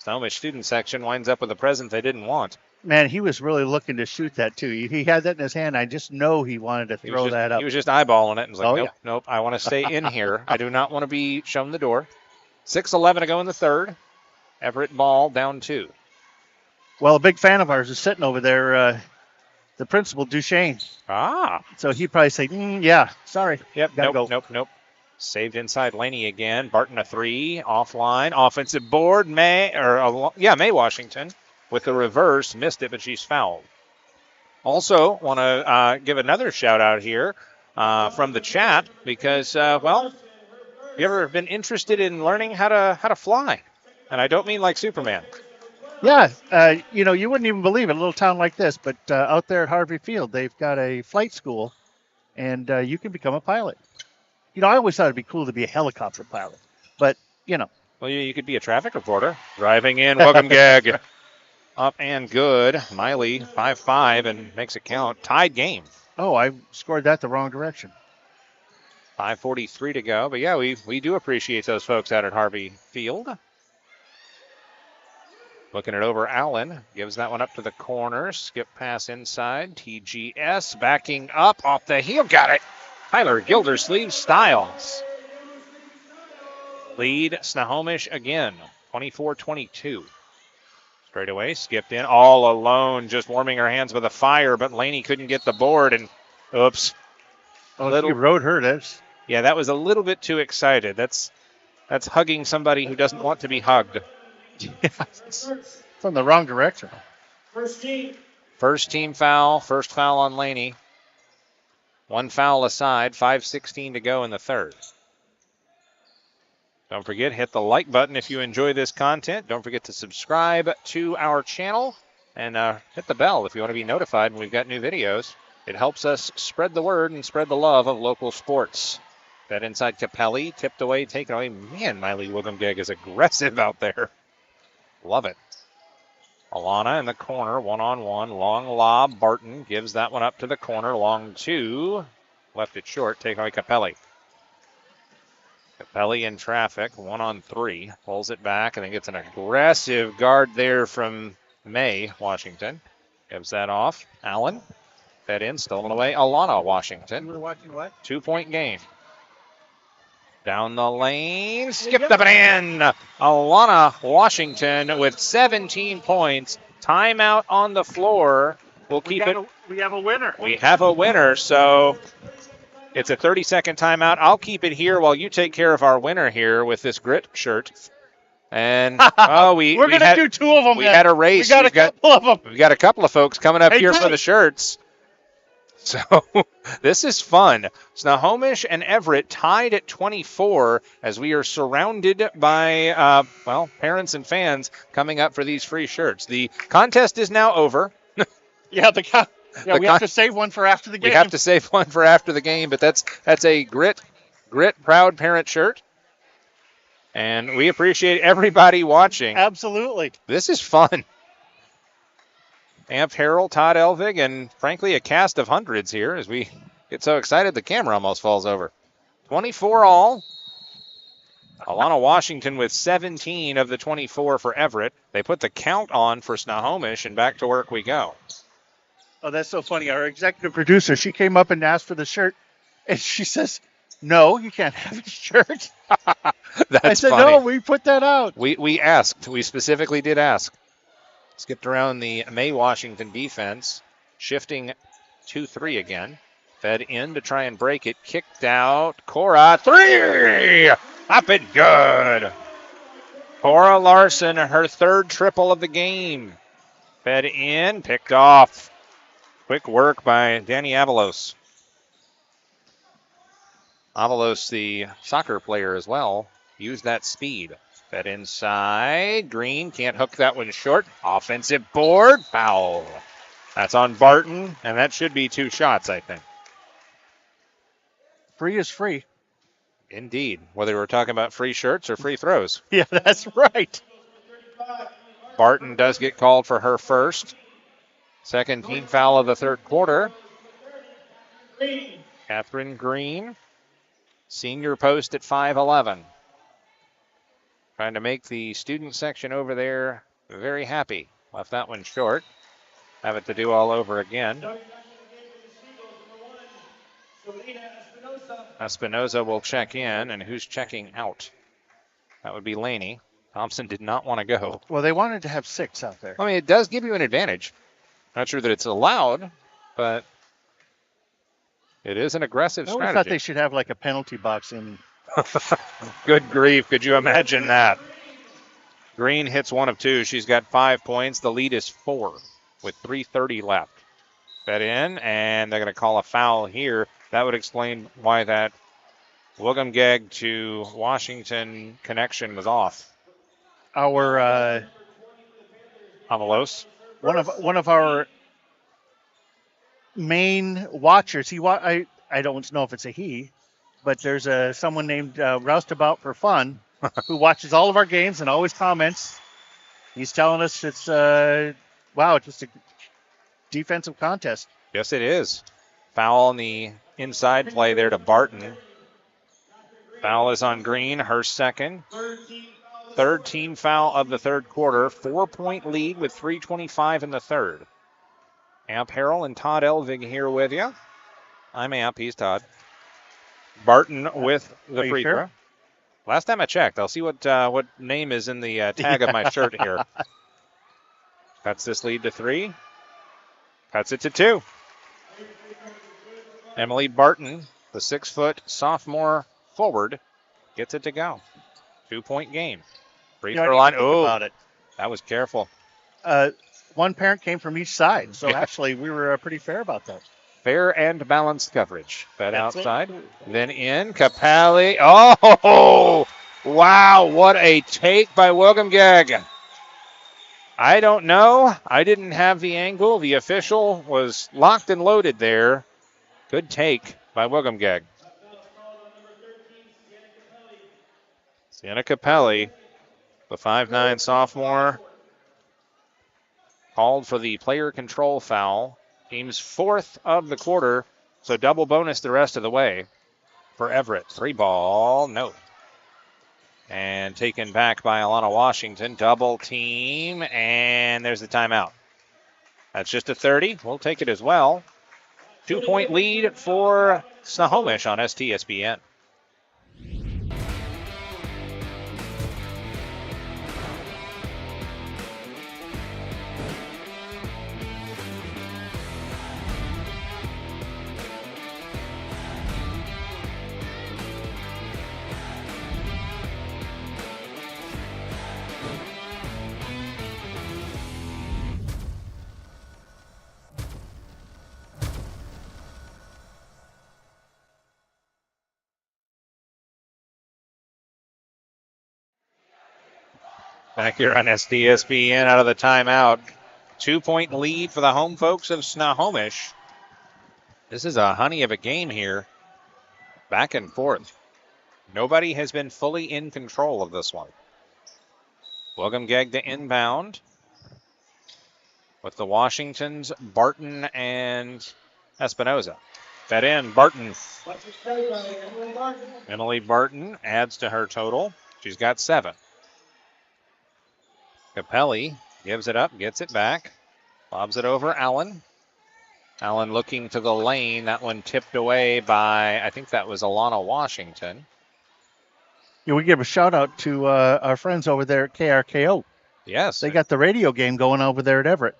Snohomish student section winds up with a present they didn't want. Man, he was really looking to shoot that, too. He had that in his hand. I just know he wanted to throw that up. He was just eyeballing it and was like, nope, I want to stay in here. I do not want to be shown the door. 6:11 to go in the third. Everett ball down 2. Well, a big fan of ours is sitting over there, the principal, Duchesne. So he'd probably say, yeah, sorry. Yep, nope. Saved inside Laney again. Barton a 3, offline. Offensive board, May Washington with the reverse. Missed it, but she's fouled. Also, want to give another shout out here from the chat because, have you ever been interested in learning how to fly? And I don't mean like Superman. Yeah, you wouldn't even believe it, a little town like this, but out there at Harvey Field, they've got a flight school, and you can become a pilot. I always thought it'd be cool to be a helicopter pilot, but, Well, you could be a traffic reporter. Driving in, Wogamgeg. Up and good. Miley, 5-5, and makes it count. Tied game. Oh, I scored that the wrong direction. 5:43 to go, but yeah, we do appreciate those folks out at Harvey Field. Looking it over, Allen gives that one up to the corner. Skip pass inside. TGS backing up off the heel. Got it. Tyler Gildersleeve Styles. Lead Snohomish again. 24-22. Straight away, skipped in all alone. Just warming her hands with a fire, but Laney couldn't get the board. And oops. You rode her. Yeah, that was a little bit too excited. That's hugging somebody who doesn't want to be hugged. It's from the wrong direction. First team foul. First foul on Laney. 1 foul aside. 5:16 to go in the third. Don't forget, hit the like button if you enjoy this content. Don't forget to subscribe to our channel and hit the bell if you want to be notified when we've got new videos. It helps us spread the word and spread the love of local sports. That inside Capelli, tipped away, taken away. Man, Miley Wogamgeg is aggressive out there. Love it. Alana in the corner, one-on-one, long lob. Barton gives that one up to the corner, long 2. Left it short, taken away Capelli. Capelli in traffic, 1-on-3. Pulls it back and then gets an aggressive guard there from May, Washington. Gives that off. Allen. Fed in, stolen away. Alana, Washington. You were watching what? 2-point game. Down the lane. Skipped up and in. Alana, Washington with 17 points. Timeout on the floor. We'll keep it. We have a winner. We have a winner, so it's a 30-second timeout. I'll keep it here while you take care of our winner here with this grit shirt. And we're going to do two of them. We had a race. We got a couple of them. We've got a couple of folks coming up here for the shirts. So this is fun. Snohomish and Everett tied at 24 as we are surrounded by, parents and fans coming up for these free shirts. The contest is now over. Yeah, we have to save one for after the game. We have to save one for after the game, but that's a grit proud parent shirt. And we appreciate everybody watching. Absolutely. This is fun. Amp Harrell, Todd Elvig, and frankly a cast of hundreds here as we get so excited the camera almost falls over. 24 all. Alana Washington with 17 of the 24 for Everett. They put the count on for Snohomish, and back to work we go. Oh, that's so funny. Our executive producer, she came up and asked for the shirt, and she says, "No, you can't have a shirt." I said, funny. "No, we put that out." We asked. We specifically did ask. Skipped around the May Washington defense, shifting 2-3 again. Fed in to try and break it. Kicked out. Cora, 3! Up and good. Cora Larson, her third triple of the game. Fed in, picked off. Quick work by Danny Avalos. Avalos, the soccer player as well, used that speed. Fed inside. Green can't hook that one short. Offensive board. Foul. That's on Barton, and that should be 2 shots, I think. Free is free. Indeed. Whether we're talking about free shirts or free throws. Yeah, that's right. Barton does get called for her first. Second team foul of the third quarter. Catherine Green. Senior post at 5'11". Trying to make the student section over there very happy. Left that one short. Have it to do all over again. Espinoza will check in, and who's checking out? That would be Laney. Thompson did not want to go. Well, they wanted to have 6 out there. I mean, it does give you an advantage. Not sure that it's allowed, but it is an aggressive strategy. I thought they should have like a penalty box in. Good grief. Could you imagine that? Green hits 1 of 2. She's got 5 points. The lead is 4 with 3:30 left. Fed in, and they're going to call a foul here. That would explain why that Wilgumgeg to Washington connection was off. Our Avalos. One of our main watchers. I don't know if it's a he, but there's someone named Roustabout for Fun who watches all of our games and always comments. He's telling us it's just a defensive contest. Yes, it is. Foul on the inside play there to Barton. Foul is on Green, her second. Third team foul of the third quarter. 4-point lead with 3:25 in the third. Amp Harrell and Todd Elvig here with you. I'm Amp, he's Todd. Barton with the free throw. Last time I checked, I'll see what name is in the tag of my shirt here. Cuts this lead to 3. Cuts it to 2. Emily Barton, the 6-foot sophomore forward, gets it to go. 2-point game. Free throw line. Oh, that was careful. One parent came from each side, so actually we were pretty fair about that. Fair and balanced coverage. Fed outside, then in. Capelli. Oh, wow, what a take by Wilgumgeg. I don't know. I didn't have the angle. The official was locked and loaded there. Good take by Wilgumgeg. Sienna Capelli, the 5'9" sophomore, called for the player control foul. Team's 4th of the quarter, so double bonus the rest of the way for Everett. 3 ball, no. And taken back by Alana Washington. Double team, and there's the timeout. That's just a 30. We'll take it as well. 2-point lead for Snohomish on STSPN. Back here on STSPN out of the timeout. 2-point lead for the home folks of Snohomish. This is a honey of a game here. Back and forth. Nobody has been fully in control of this one. Wogamgeg to inbound. With the Washingtons, Barton and Espinoza. Fed in, Barton. Emily Barton adds to her total. She's got 7. Capelli gives it up, gets it back. Lobs it over Allen. Allen looking to the lane. That one tipped away by, I think that was Alana Washington. Yeah, we give a shout out to our friends over there at KRKO. Yes. They got the radio game going over there at Everett.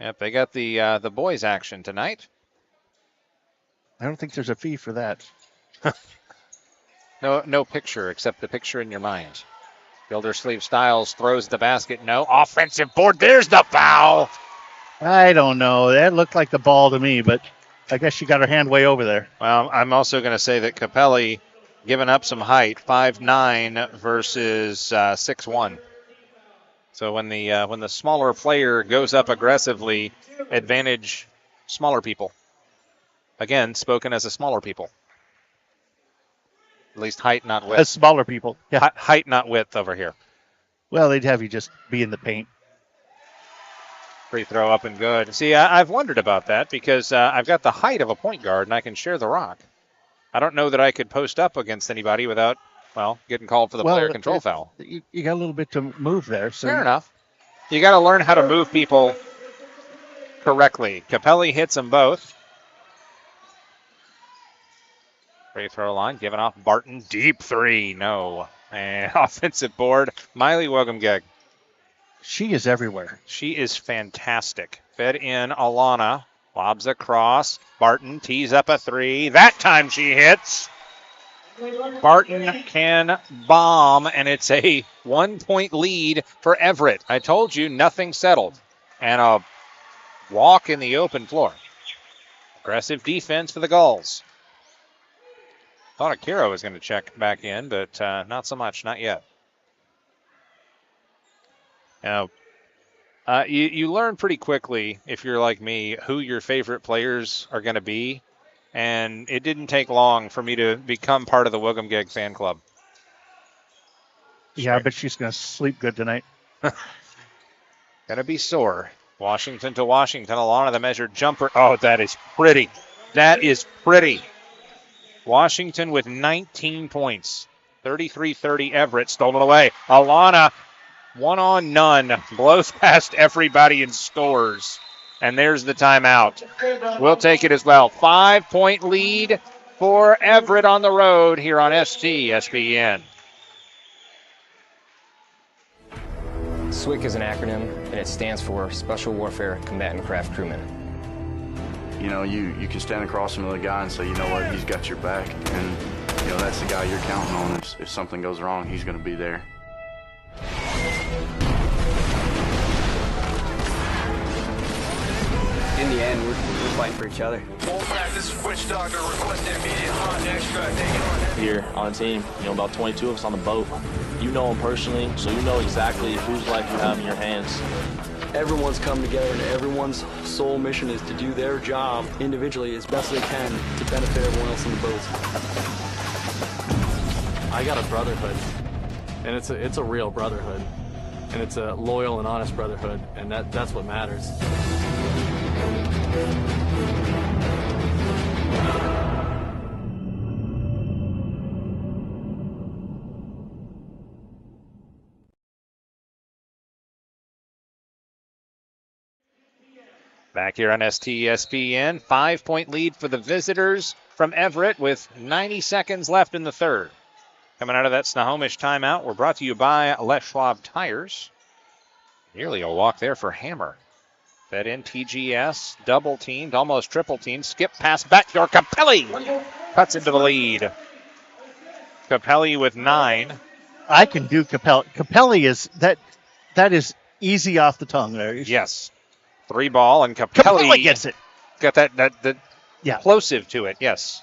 Yep, they got the boys action tonight. I don't think there's a fee for that. No picture except the picture in your mind. Gildersleeve Styles throws the basket. No. Offensive board. There's the foul. I don't know. That looked like the ball to me, but I guess she got her hand way over there. Well, I'm also going to say that Capelli giving up some height, 5'9" versus 6'1". So when the smaller player goes up aggressively, advantage smaller people. Again, spoken as a smaller people. At least height, not width. As smaller people. Yeah. Height, not width over here. Well, they'd have you just be in the paint. Free throw up and good. See, I've wondered about that because I've got the height of a point guard and I can share the rock. I don't know that I could post up against anybody without, getting called for the player control foul. You got a little bit to move there. So Fair enough. You got to learn how to move people correctly. Capelli hits them both. Free throw line, giving off Barton. Deep 3, no. And offensive board, Miley Wogamgeg. She is everywhere. She is fantastic. Fed in Alana, lobs across. Barton tees up a 3. That time she hits. Barton can bomb, and it's a 1-point lead for Everett. I told you, nothing settled. And a walk in the open floor. Aggressive defense for the Gulls. Thought Akira was going to check back in, but not so much, not yet. Now, you learn pretty quickly, if you're like me, who your favorite players are going to be. And it didn't take long for me to become part of the Wogamgeg fan club. Yeah, I bet she's going to sleep good tonight. Gonna be sore. Washington to Washington. Alana the measured jumper. Oh, that is pretty. That is pretty. Washington with 19 points. 33-30 Everett. Stolen away. Alana, one on none. Blows past everybody and scores. And there's the timeout. We'll take it as well. 5-point lead for Everett on the road here on STSPN. SWCC is an acronym, and it stands for Special Warfare Combatant Craft Crewman. You know, you can stand across from the guy and say, you know what, he's got your back. And, you know, that's the guy you're counting on. If something goes wrong, he's going to be there. In the end, we're fighting for each other. Here on the team, about 22 of us on the boat. You know them personally, so you know exactly whose life you have in your hands. Everyone's come together, and everyone's sole mission is to do their job individually as best they can to benefit everyone else in the boat. I got a brotherhood, and it's a real brotherhood, and it's a loyal and honest brotherhood, and that's what matters. Back here on STSPN, 5-point lead for the visitors from Everett with 90 seconds left in the third. Coming out of that Snohomish timeout, we're brought to you by Les Schwab Tires. Nearly a walk there for Hammer. Fed in TGS, double teamed, almost triple teamed. Skip pass backdoor. Capelli cuts into the lead. Capelli with 9. I can do Capelli. Capelli is that is easy off the tongue there. Yes. 3 ball, and Capelli gets it. Got that Yeah. plosive to it, yes.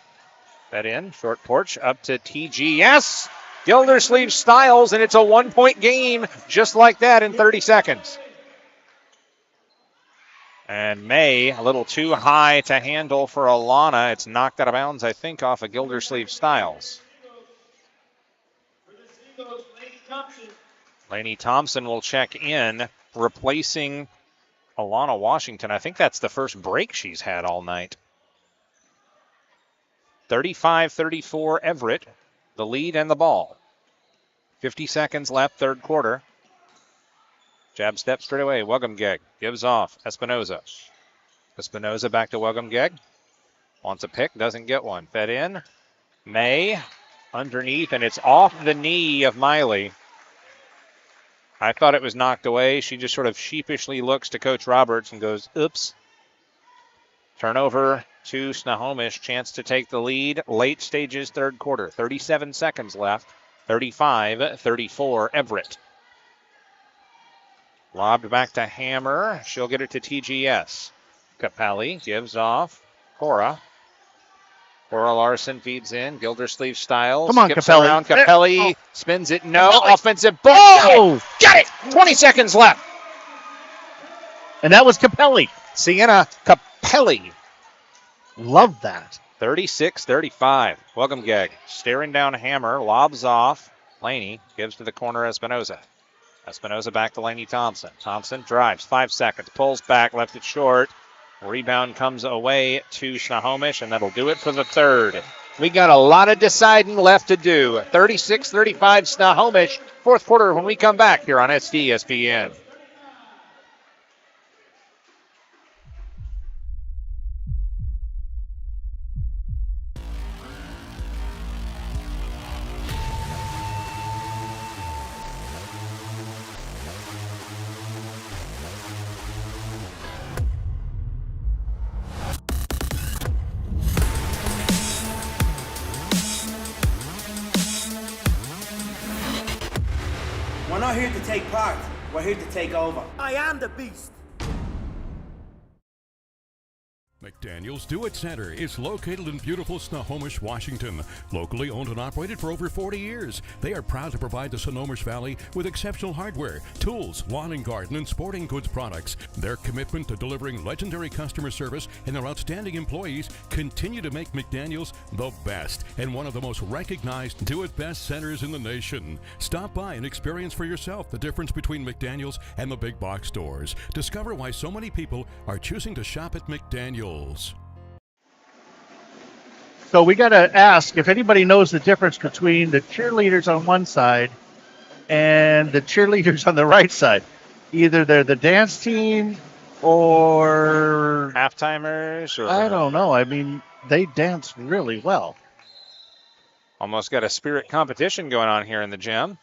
Fed in, short porch, up to TGS. Gildersleeve Styles, and it's a 1-point game just like that in 30 seconds. And May, a little too high to handle for Alana. It's knocked out of bounds, I think, off of Gildersleeve Styles. Lainey Thompson will check in, replacing Alana Washington. I think that's the first break she's had all night. 35-34 Everett, the lead and the ball. 50 seconds left, third quarter. Jab step straight away. Welcomgeg gives off. Espinoza. Espinoza back to Welcomgeg. Wants a pick, doesn't get one. Fed in. May underneath, and it's off the knee of Miley. I thought it was knocked away. She just sort of sheepishly looks to Coach Roberts and goes, oops. Turnover to Snohomish. Chance to take the lead. Late stages, third quarter. 37 seconds left. 35-34 Everett. Lobbed back to Hammer. She'll get it to TGS. Capelli gives off. Cora Larson feeds in. Gildersleeve Styles. Come on, skips Capelli. around. Capelli spins it. No. Capelli. Offensive ball. Oh! Got it. 20 seconds left. And that was Capelli. Sienna Capelli. Love that. 36-35. Welcomgeg staring down Hammer. Lobs off. Laney gives to the corner Espinoza. Espinoza back to Lainey Thompson. Thompson drives, 5 seconds, pulls back, left it short. Rebound comes away to Snohomish, and that'll do it for the third. We got a lot of deciding left to do. 36-35 Snohomish, fourth quarter when we come back here on STSPN. We're not here to take part. We're here to take over. I am the beast. McDaniel's Do-It Center is located in beautiful Snohomish, Washington. Locally owned and operated for over 40 years, they are proud to provide the Snohomish Valley with exceptional hardware, tools, lawn and garden, and sporting goods products. Their commitment to delivering legendary customer service and their outstanding employees continue to make McDaniel's the best and one of the most recognized do-it-best centers in the nation. Stop by and experience for yourself the difference between McDaniel's and the big box stores. Discover why so many people are choosing to shop at McDaniel's. So we got to ask if anybody knows the difference between the cheerleaders on one side and the cheerleaders on the right side. Either they're the dance team or half-timers. Or I don't know. I mean, they dance really well. Almost got a spirit competition going on here in the gym.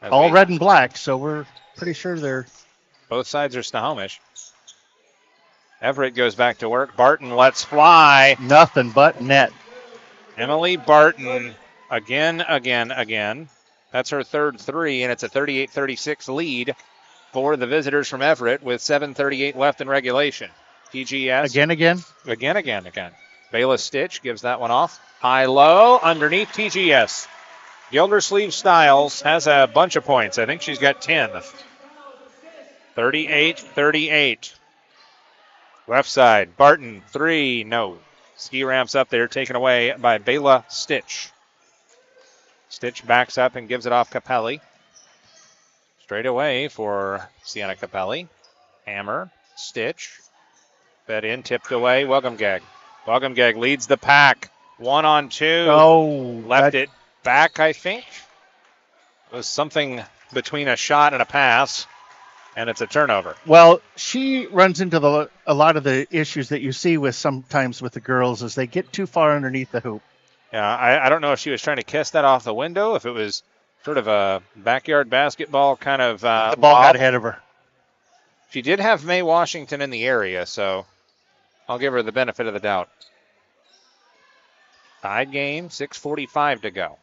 All red and black, so we're pretty sure they're... Both sides are Snohomish. Everett goes back to work. Barton lets fly. Nothing but net. Emily Barton again. That's her third three, and it's a 38-36 lead for the visitors from Everett with 7:38 left in regulation. TGS. Again. Bayla Stitch gives that one off. High-low underneath TGS. Gildersleeve Styles has a bunch of points. I think she's got 10. 38-38. Left side, Barton, 3, no. Ski ramps up there, taken away by Bayla Stitch. Stitch backs up and gives it off Capelli. Straight away for Sienna Capelli. Hammer, Stitch. Fed in, tipped away, Welcomgeg. Welcomgeg leads the pack. 1-on-2. Oh. Left it back, I think. It was something between a shot and a pass. and it's a turnover. Well, she runs into a lot of the issues that you see sometimes with the girls as they get too far underneath the hoop. Yeah, I don't know if she was trying to kiss that off the window, if it was sort of a backyard basketball kind of the ball got ahead of her. She did have Mae Washington in the area, so I'll give her the benefit of the doubt. Tied game, 6:45 to go.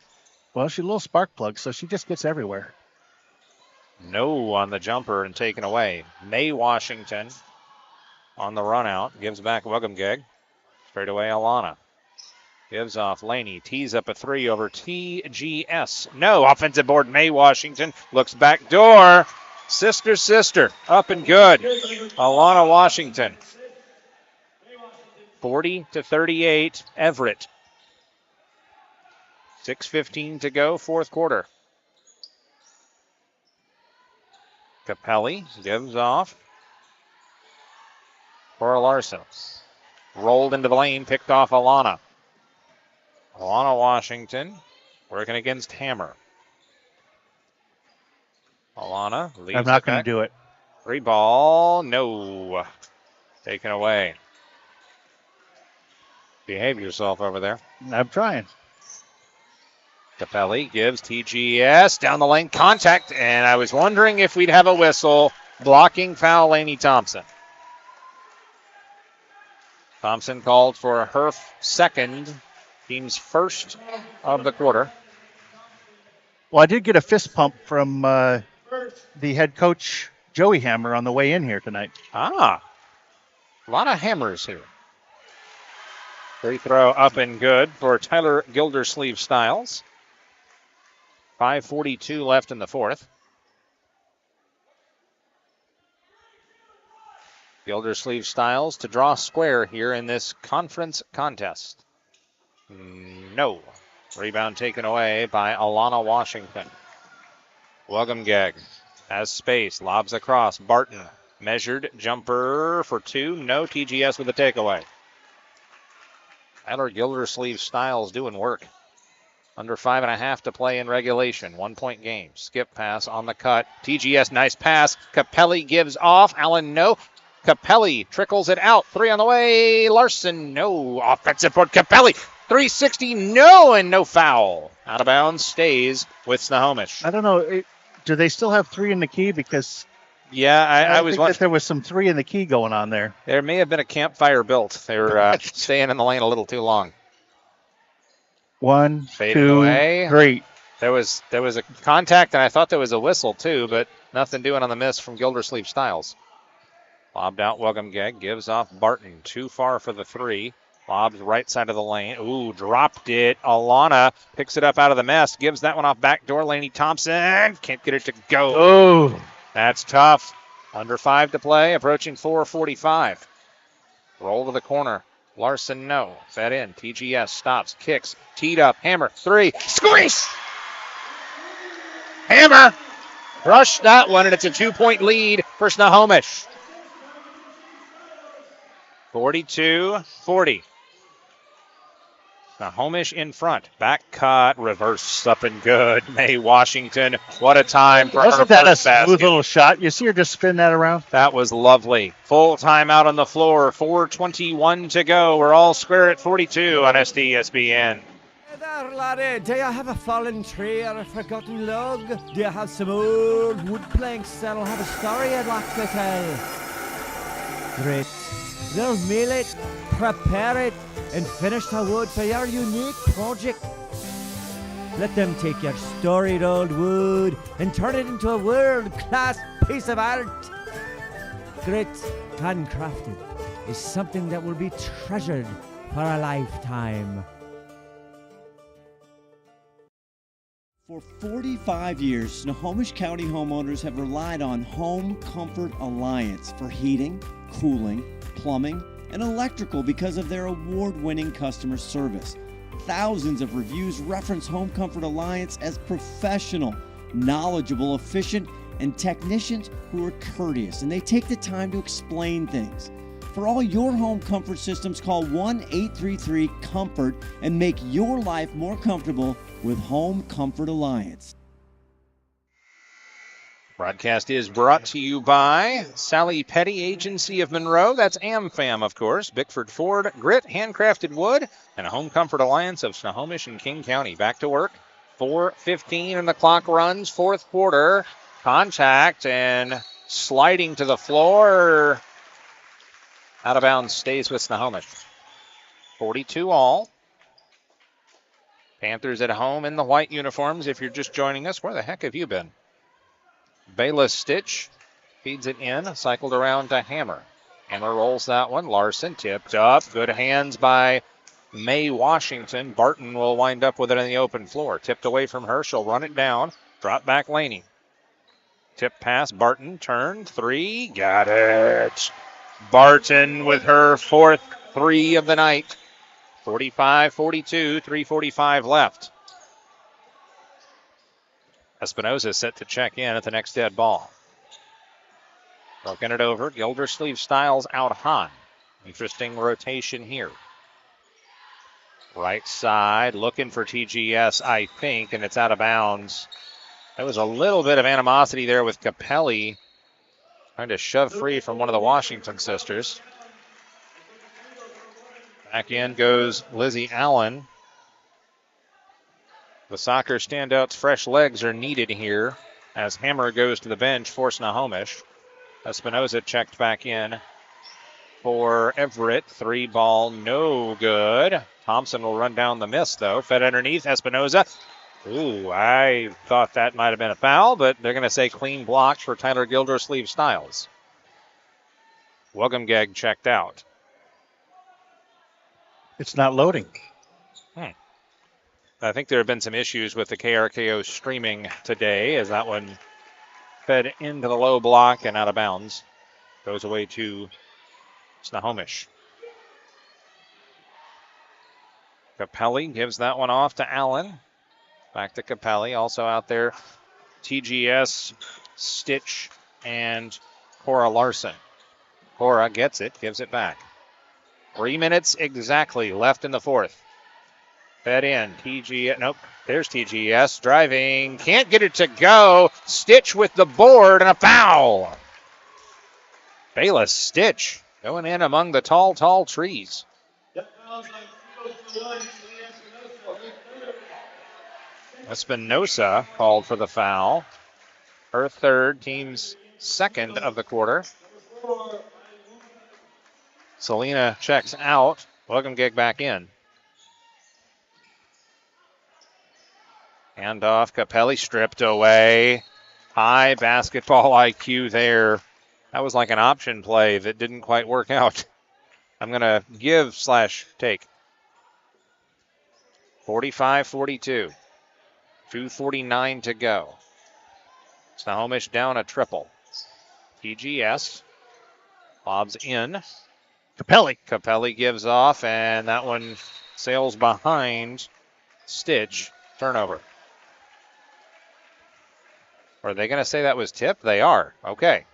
Well, she's a little spark plug, so she just gets everywhere. No on the jumper and taken away. Mae Washington on the run out. Gives back Wugumgeg. Straight away Alana. Gives off Laney. Tees up a three over TGS. No. Offensive board. Mae Washington looks back door. Sister. Up and good. Alana Washington. 40-38. Everett. 6:15 to go, fourth quarter. Capelli gives off for Larson. Rolled into the lane, picked off Alana. Alana Washington working against Hammer. Alana leaves. I'm not going to do it. Free ball, no. Taken away. Behave yourself over there. I'm trying. Capelli gives TGS down the lane, contact, and I was wondering if we'd have a whistle. Blocking foul, Laney Thompson. Thompson called for her second, team's first of the quarter. Well, I did get a fist pump from the head coach, Joey Hammer, on the way in here tonight. A lot of hammers here. Free throw up and good for Tyler Gildersleeve-Styles. 5:42 left in the fourth. Gildersleeve-Styles to draw square here in this conference contest. No. Rebound taken away by Alana Washington. Wugumgeg has space, lobs across. Barton measured jumper for two. No. TGS with a takeaway. Tyler Gildersleeve-Styles doing work. Under 5.5 to play in regulation. 1 point game. Skip pass on the cut. TGS, nice pass. Capelli gives off. Allen, no. Capelli trickles it out. Three on the way. Larson, no. Offensive board. Capelli, 360, no, and no foul. Out of bounds, stays with Snohomish. I don't know. Do they still have three in the key? Because yeah, I was think wondering. that there was some three in the key going on there. There may have been a campfire built. They were staying in the lane a little too long. 1, Faded 2, away. 3. There was a contact, and I thought there was a whistle too, but nothing doing on the miss from Gildersleeve-Styles. Lobbed out Wugumgeg, gives off Barton. Too far for the three. Lobs right side of the lane. Ooh, dropped it. Alana picks it up out of the mess. Gives that one off backdoor. Laney Thompson can't get it to go. Oh, that's tough. Under 5 to play. Approaching 4:45. Roll to the corner. Larson, no. Fed in. TGS stops. Kicks. Teed up. Hammer. Three. Squeeze! Hammer! Crushed that one, and it's a 2-point lead for Snohomish. 42-40. Snohomish in front. Back cut. Reverse up and good. Mae Washington. What a time for her wasn't that a first smooth basket. little shot? You see her just spin that around? That was lovely. Full time out on the floor. 4:21 to go. We're all square at 42 on STSPN. Hey there, laddie. Do you have a fallen tree or a forgotten log? Do you have some old wood planks that'll have a story I'd like to tell? Great. They'll mill it, prepare it, and finish the wood for your unique project. Let them take your storied old wood and turn it into a world-class piece of art. Grit, handcrafted, is something that will be treasured for a lifetime. For 45 years, Snohomish County homeowners have relied on Home Comfort Alliance for heating, cooling, plumbing, and electrical because of their award-winning customer service. Thousands of reviews reference Home Comfort Alliance as professional, knowledgeable, efficient, and technicians who are courteous, and they take the time to explain things. For all your home comfort systems, call 1-833-COMFORT and make your life more comfortable with Home Comfort Alliance. Broadcast is brought to you by Sally Petty Agency of Monroe. That's AmFam, of course. Bickford Ford, Grit, Handcrafted Wood, and Home Comfort Alliance of Snohomish and King County. Back to work. 4:15 and the clock runs. Fourth quarter. Contact and sliding to the floor. Out of bounds, stays with Snohomish. 42 all. Panthers at home in the white uniforms. If you're just joining us, where the heck have you been? Bayless Stitch feeds it in, cycled around to Hammer. Hammer rolls that one. Larson tipped up. Good hands by May Washington. Barton will wind up with it on the open floor. Tipped away from her. She'll run it down. Drop back Laney. Tip pass. Barton. Turn. Three. Got it. Barton with her fourth three of the night. 45-42. 3:45 left. Espinoza set to check in at the next dead ball. Broken it over. Gildersleeve Styles out high. Interesting rotation here. Right side, looking for TGS, I think, and it's out of bounds. There was a little bit of animosity there with Capelli trying to shove free from one of the Washington sisters. Back in goes Lizzie Allen. The soccer standouts' fresh legs are needed here as Hammer goes to the bench for Snohomish. Espinoza checked back in for Everett. 3-ball, no good. Thompson will run down the miss, though. Fed underneath, Espinoza. Ooh, I thought that might have been a foul, but they're going to say clean block for Tyler Gildersleeve Styles. Woggumgag checked out. It's not loading. I think there have been some issues with the KRKO streaming today as that one fed into the low block and out of bounds. Goes away to Snohomish. Capelli gives that one off to Allen. Back to Capelli. Also out there, TGS, Stitch, and Cora Larson. Cora gets it, gives it back. 3 minutes exactly left in the fourth. Fed in. Nope. There's TGS driving. Can't get it to go. Stitch with the board and a foul. Bayless Stitch going in among the tall, tall trees. Espinosa called for the foul. Her third, team's second of the quarter. Selena checks out. Woggumgig back in. Handoff, Capelli stripped away. High basketball IQ there. That was like an option play that didn't quite work out. I'm going to give/take. 45-42. 2:49 to go. Snohomish down a triple. TGS lobs in. Capelli gives off, and that one sails behind Stitch. Turnover. Are they going to say that was tip? They are. Okay.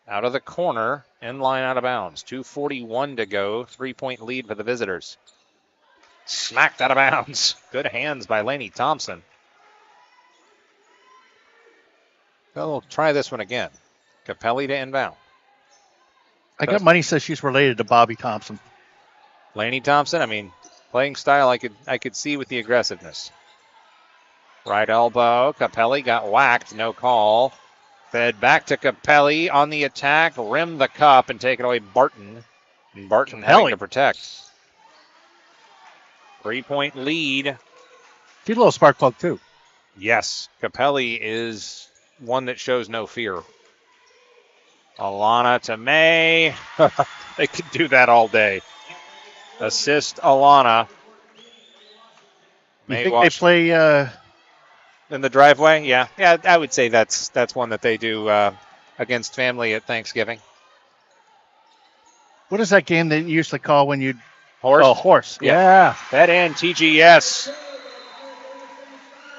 Out of the corner, in line out of bounds. 2:41 to go. 3-point lead for the visitors. Smacked out of bounds. Good hands by Lainey Thompson. We'll try this one again. Capelli to inbound. I got money says she's related to Bobby Thompson. Lainey Thompson, I mean, playing style I could see with the aggressiveness. Right elbow. Capelli got whacked. No call. Fed back to Capelli on the attack. Rim the cup and take it away Barton. And Barton having to protect. 3-point lead. She's a little spark plug, too. Yes. Capelli is one that shows no fear. Alana to May. They could do that all day. Assist Alana. You think they play in the driveway? Yeah, I would say that's one that they do against family at Thanksgiving. What is that game they used to call when you horse? Oh, horse. Yeah. That in TGS.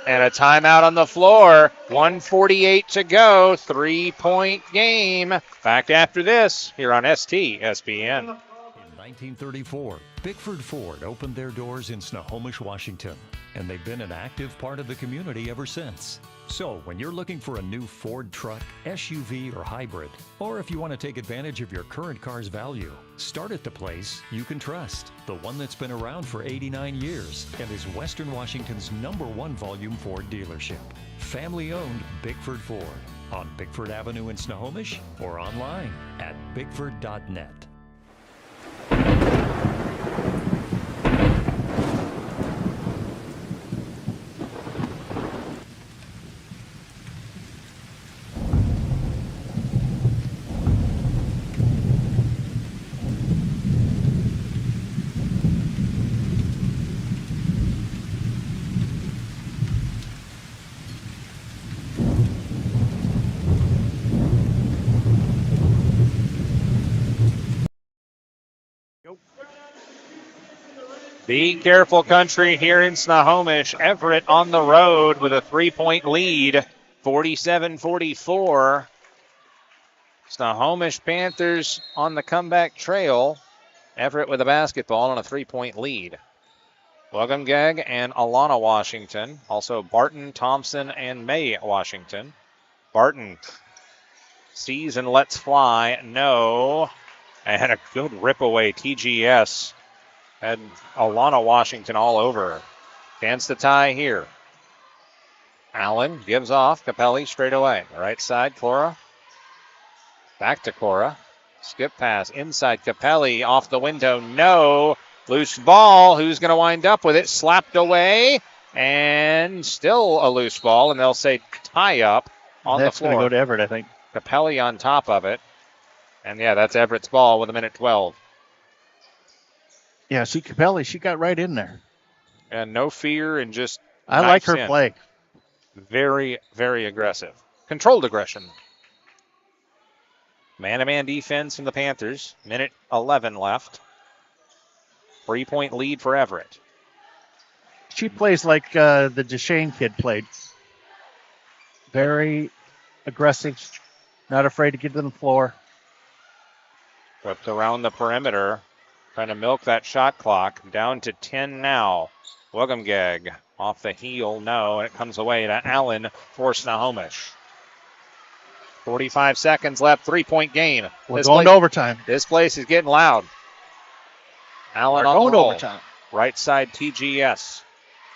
And a timeout on the floor. 1:48 to go. 3-point game. Back after this here on STSPN. In 1934, Bickford Ford opened their doors in Snohomish, Washington, and they've been an active part of the community ever since. So when you're looking for a new Ford truck, SUV, or hybrid, or if you want to take advantage of your current car's value, start at the place you can trust. The one that's been around for 89 years and is Western Washington's #1 volume Ford dealership. Family-owned Bickford Ford on Bickford Avenue in Snohomish or online at bickford.net. Be careful country here in Snohomish. Everett on the road with a 3-point lead, 47-44. Snohomish Panthers on the comeback trail. Everett with a basketball and a 3-point lead. Wugumgag and Alana Washington. Also Barton, Thompson, and May Washington. Barton sees and lets fly. No. And a good rip away. TGS had Alana Washington all over her. Chance to tie here. Allen gives off. Capelli straight away. Right side, Cora. Back to Cora. Skip pass inside Capelli. Off the window. No. Loose ball. Who's going to wind up with it? Slapped away. And still a loose ball. And they'll say tie up on the floor. That's going to go to Everett, I think. Capelli on top of it. And yeah, that's Everett's ball with 1:12. Yeah, see Capelli, she got right in there. And no fear and just I like her play. Very, very aggressive. Controlled aggression. Man-to-man defense from the Panthers. 1:11 left. 3-point lead for Everett. She plays like the Deshane kid played. Very aggressive, not afraid to get to the floor. Whipped around the perimeter. Trying to milk that shot clock. Down to 10 now. Wugumgag off the heel. No, and it comes away to Allen for Snohomish. 45 seconds left. 3-point game. We're going to overtime. This place is getting loud. Allen on going the to roll. overtime. Right side TGS.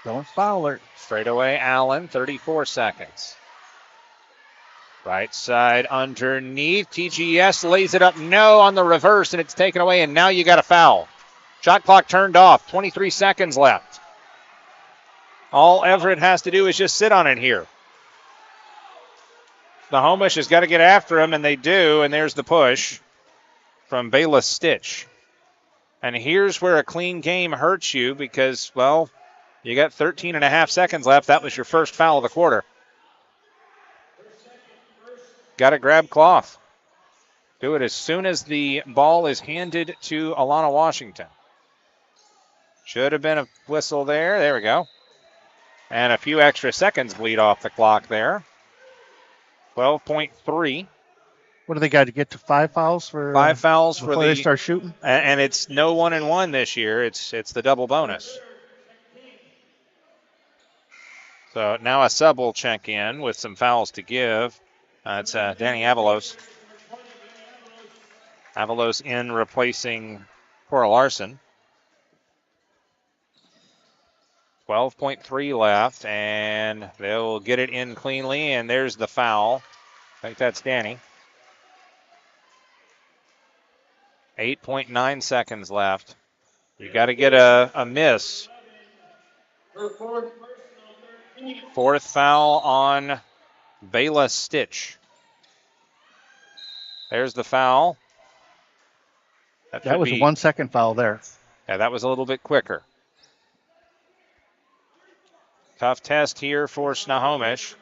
Don't foul her. Straight away Allen. 34 seconds. Right side underneath. TGS lays it up. No on the reverse, and it's taken away, and now you got a foul. Shot clock turned off. 23 seconds left. All Everett has to do is just sit on it here. Snohomish has got to get after him, and they do, and there's the push from Bayla Stitch. And here's where a clean game hurts you because, well, you got 13 and a half seconds left. That was your first foul of the quarter. Got to grab cloth. Do it as soon as the ball is handed to Alana Washington. Should have been a whistle there. There we go. And a few extra seconds bleed off the clock there. 12.3. What do they got to get to 5 fouls for? 5 fouls for before they start shooting. And it's no 1-and-1 this year. It's the double bonus. So now a sub will check in with some fouls to give. It's Danny Avalos. Avalos in replacing Cora Larson. 12.3 left, and they'll get it in cleanly, and there's the foul. I think that's Danny. 8.9 seconds left. You got to get a miss. Fourth foul on Bayla Stitch. There's the foul. That was a 1 second foul there. Yeah, that was a little bit quicker. Tough test here for Snohomish.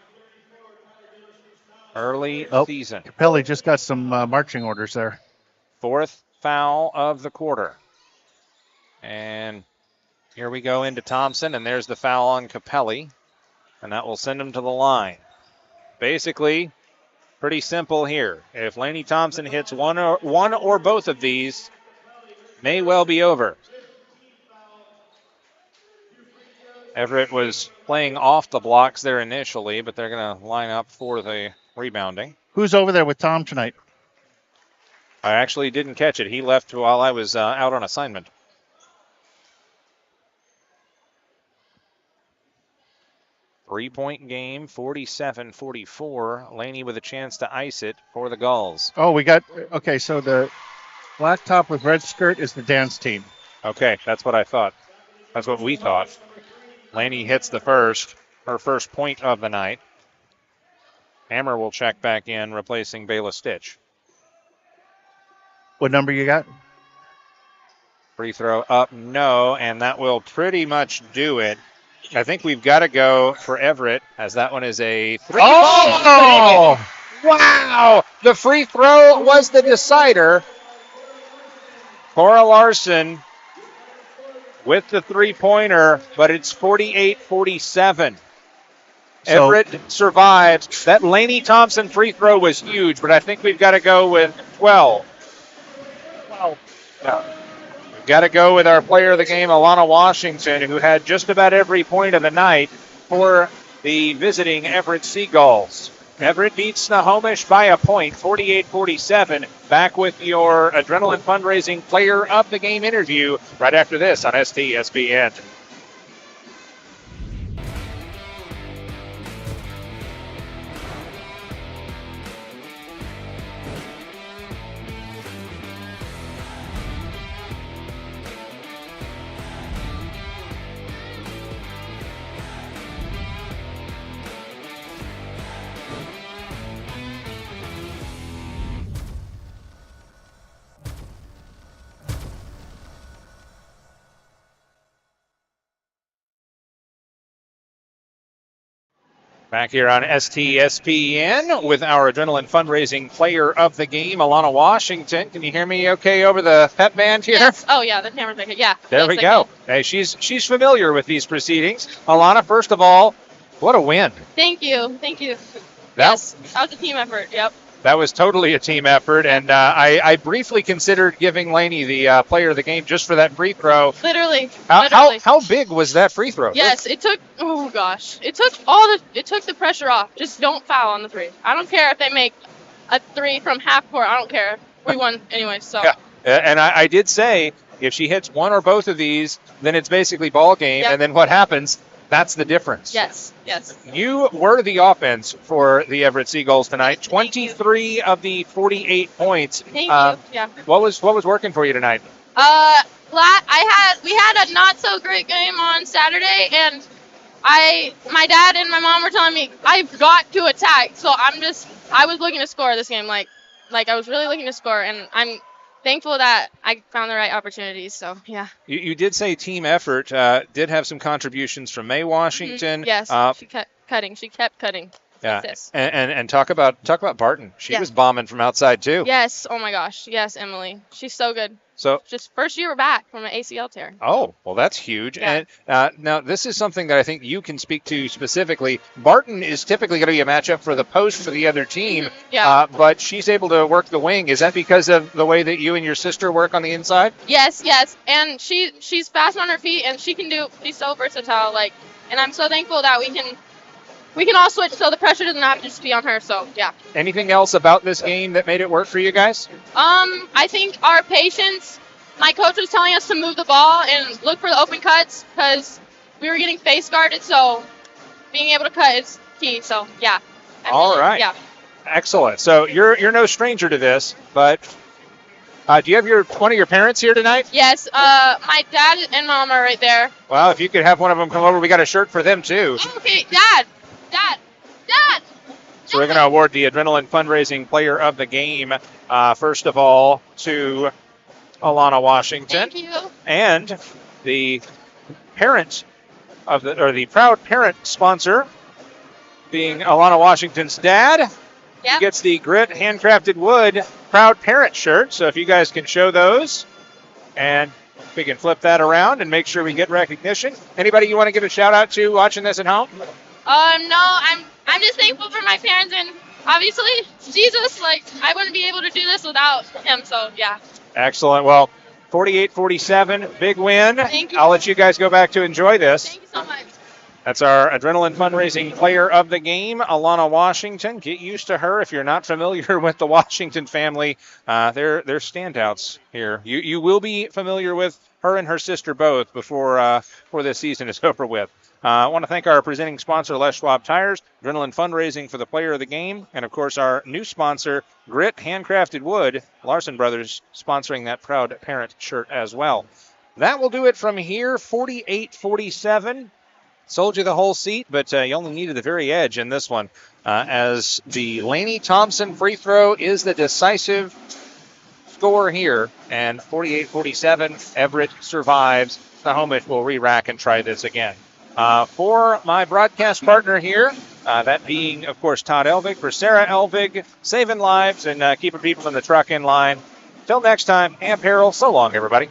Early season. Capelli just got some marching orders there. Fourth foul of the quarter. And here we go into Thompson, and there's the foul on Capelli. And that will send him to the line. Basically, pretty simple here. If Lainey Thompson hits one or both of these, may well be over. Everett was playing off the blocks there initially, but they're going to line up for the rebounding. Who's over there with Tom tonight? I actually didn't catch it. He left while I was out on assignment. Three-point game, 47-44. Laney with a chance to ice it for the Gulls. Oh, okay, so the black top with red skirt is the dance team. Okay, that's what I thought. That's what we thought. Laney hits her first point of the night. Hammer will check back in, replacing Bayla Stitch. What number you got? Free throw up, no, and that will pretty much do it. I think we've got to go for Everett, as that one is a three. Oh! Wow! The free throw was the decider. Cora Larson with the three-pointer, but it's 48-47. Everett survived. That Laney Thompson free throw was huge, but I think we've got to go with 12. Wow. Yeah. We've got to go with our player of the game, Alana Washington, who had just about every point of the night for the visiting Everett Seagulls. Everett beats Snohomish by a point, 48-47. Back with your Adrenaline Fundraising Player of the Game interview right after this on STSPN. Back here on STSPN with our Adrenaline Fundraising Player of the Game, Alana Washington. Can you hear me okay over the pep band here? Yes. Oh, yeah, the camera's back here. Yeah. There we go. Hey, she's familiar with these proceedings. Alana, first of all, what a win. Thank you. Thank you. That was a team effort. Yep. That was totally a team effort, and I briefly considered giving Laney the player of the game just for that free throw. Literally. How big was that free throw? Yes, it took. Oh gosh, it took the pressure off. Just don't foul on the three. I don't care if they make a three from half court. I don't care. We won anyway. So. Yeah, and I did say if she hits one or both of these, then it's basically ball game, and then what happens? That's the difference. Yes, yes. You were the offense for the Everett Seagulls tonight. 23 of the 48 points. Thank you. Yeah. What was working for you tonight? We had a not so great game on Saturday, and my dad and my mom were telling me I've got to attack. So I was looking to score this game, like I was really looking to score, and I'm thankful that I found the right opportunities. So yeah. You did say team effort. Did have some contributions from May Washington. Yes, she kept cutting. She kept cutting. Yeah, and talk about Barton. She was bombing from outside too. Yes. Oh my gosh. Yes, Emily. She's so good. So just first year back from an ACL tear. Oh, well, that's huge. Yeah. And now this is something that I think you can speak to specifically. Barton is typically going to be a matchup for the post for the other team. Yeah. But she's able to work the wing. Is that because of the way that you and your sister work on the inside? Yes. And she's fast on her feet, and she's so versatile. And I'm so thankful that we can all switch so the pressure doesn't have to just be on her. So yeah. Anything else about this game that made it work for you guys? I think our patience. My coach was telling us to move the ball and look for the open cuts because we were getting face guarded. So being able to cut is key. So yeah. All right. Yeah. Excellent. So you're no stranger to this, but do you have one of your parents here tonight? Yes. My dad and mom are right there. Well, if you could have one of them come over, we got a shirt for them too. Okay, Dad. So we're going to award the Adrenaline Fundraising Player of the Game, first of all, to Alana Washington. Thank you. And the parent the proud parent sponsor, being Alana Washington's dad. Yep. He gets the Grit Handcrafted Wood Proud Parent shirt. So if you guys can show those, and we can flip that around and make sure we get recognition. Anybody you want to give a shout out to watching this at home? No, I'm just thankful for my parents and obviously Jesus. I wouldn't be able to do this without him. So yeah. Excellent. Well, 48-47, big win. Thank you. I'll let you guys go back to enjoy this. Thank you so much. That's our Adrenaline Fundraising Player of the Game, Alana Washington. Get used to her if you're not familiar with the Washington family. They're standouts here. You will be familiar with her and her sister both before this season is over with. I want to thank our presenting sponsor, Les Schwab Tires, Adrenaline Fundraising for the Player of the Game, and, of course, our new sponsor, Grit Handcrafted Wood, Larson Brothers, sponsoring that proud parent shirt as well. That will do it from here, 48-47. Sold you the whole seat, but you only needed the very edge in this one, as the Laney Thompson free throw is the decisive score here, and 48-47, Everett survives. Snohomish will re-rack and try this again. For my broadcast partner here, that being, of course, Todd Elvig, for Sarah Elvig, saving lives and keeping people in the truck in line. Till next time, Amp Harrell, so long, everybody.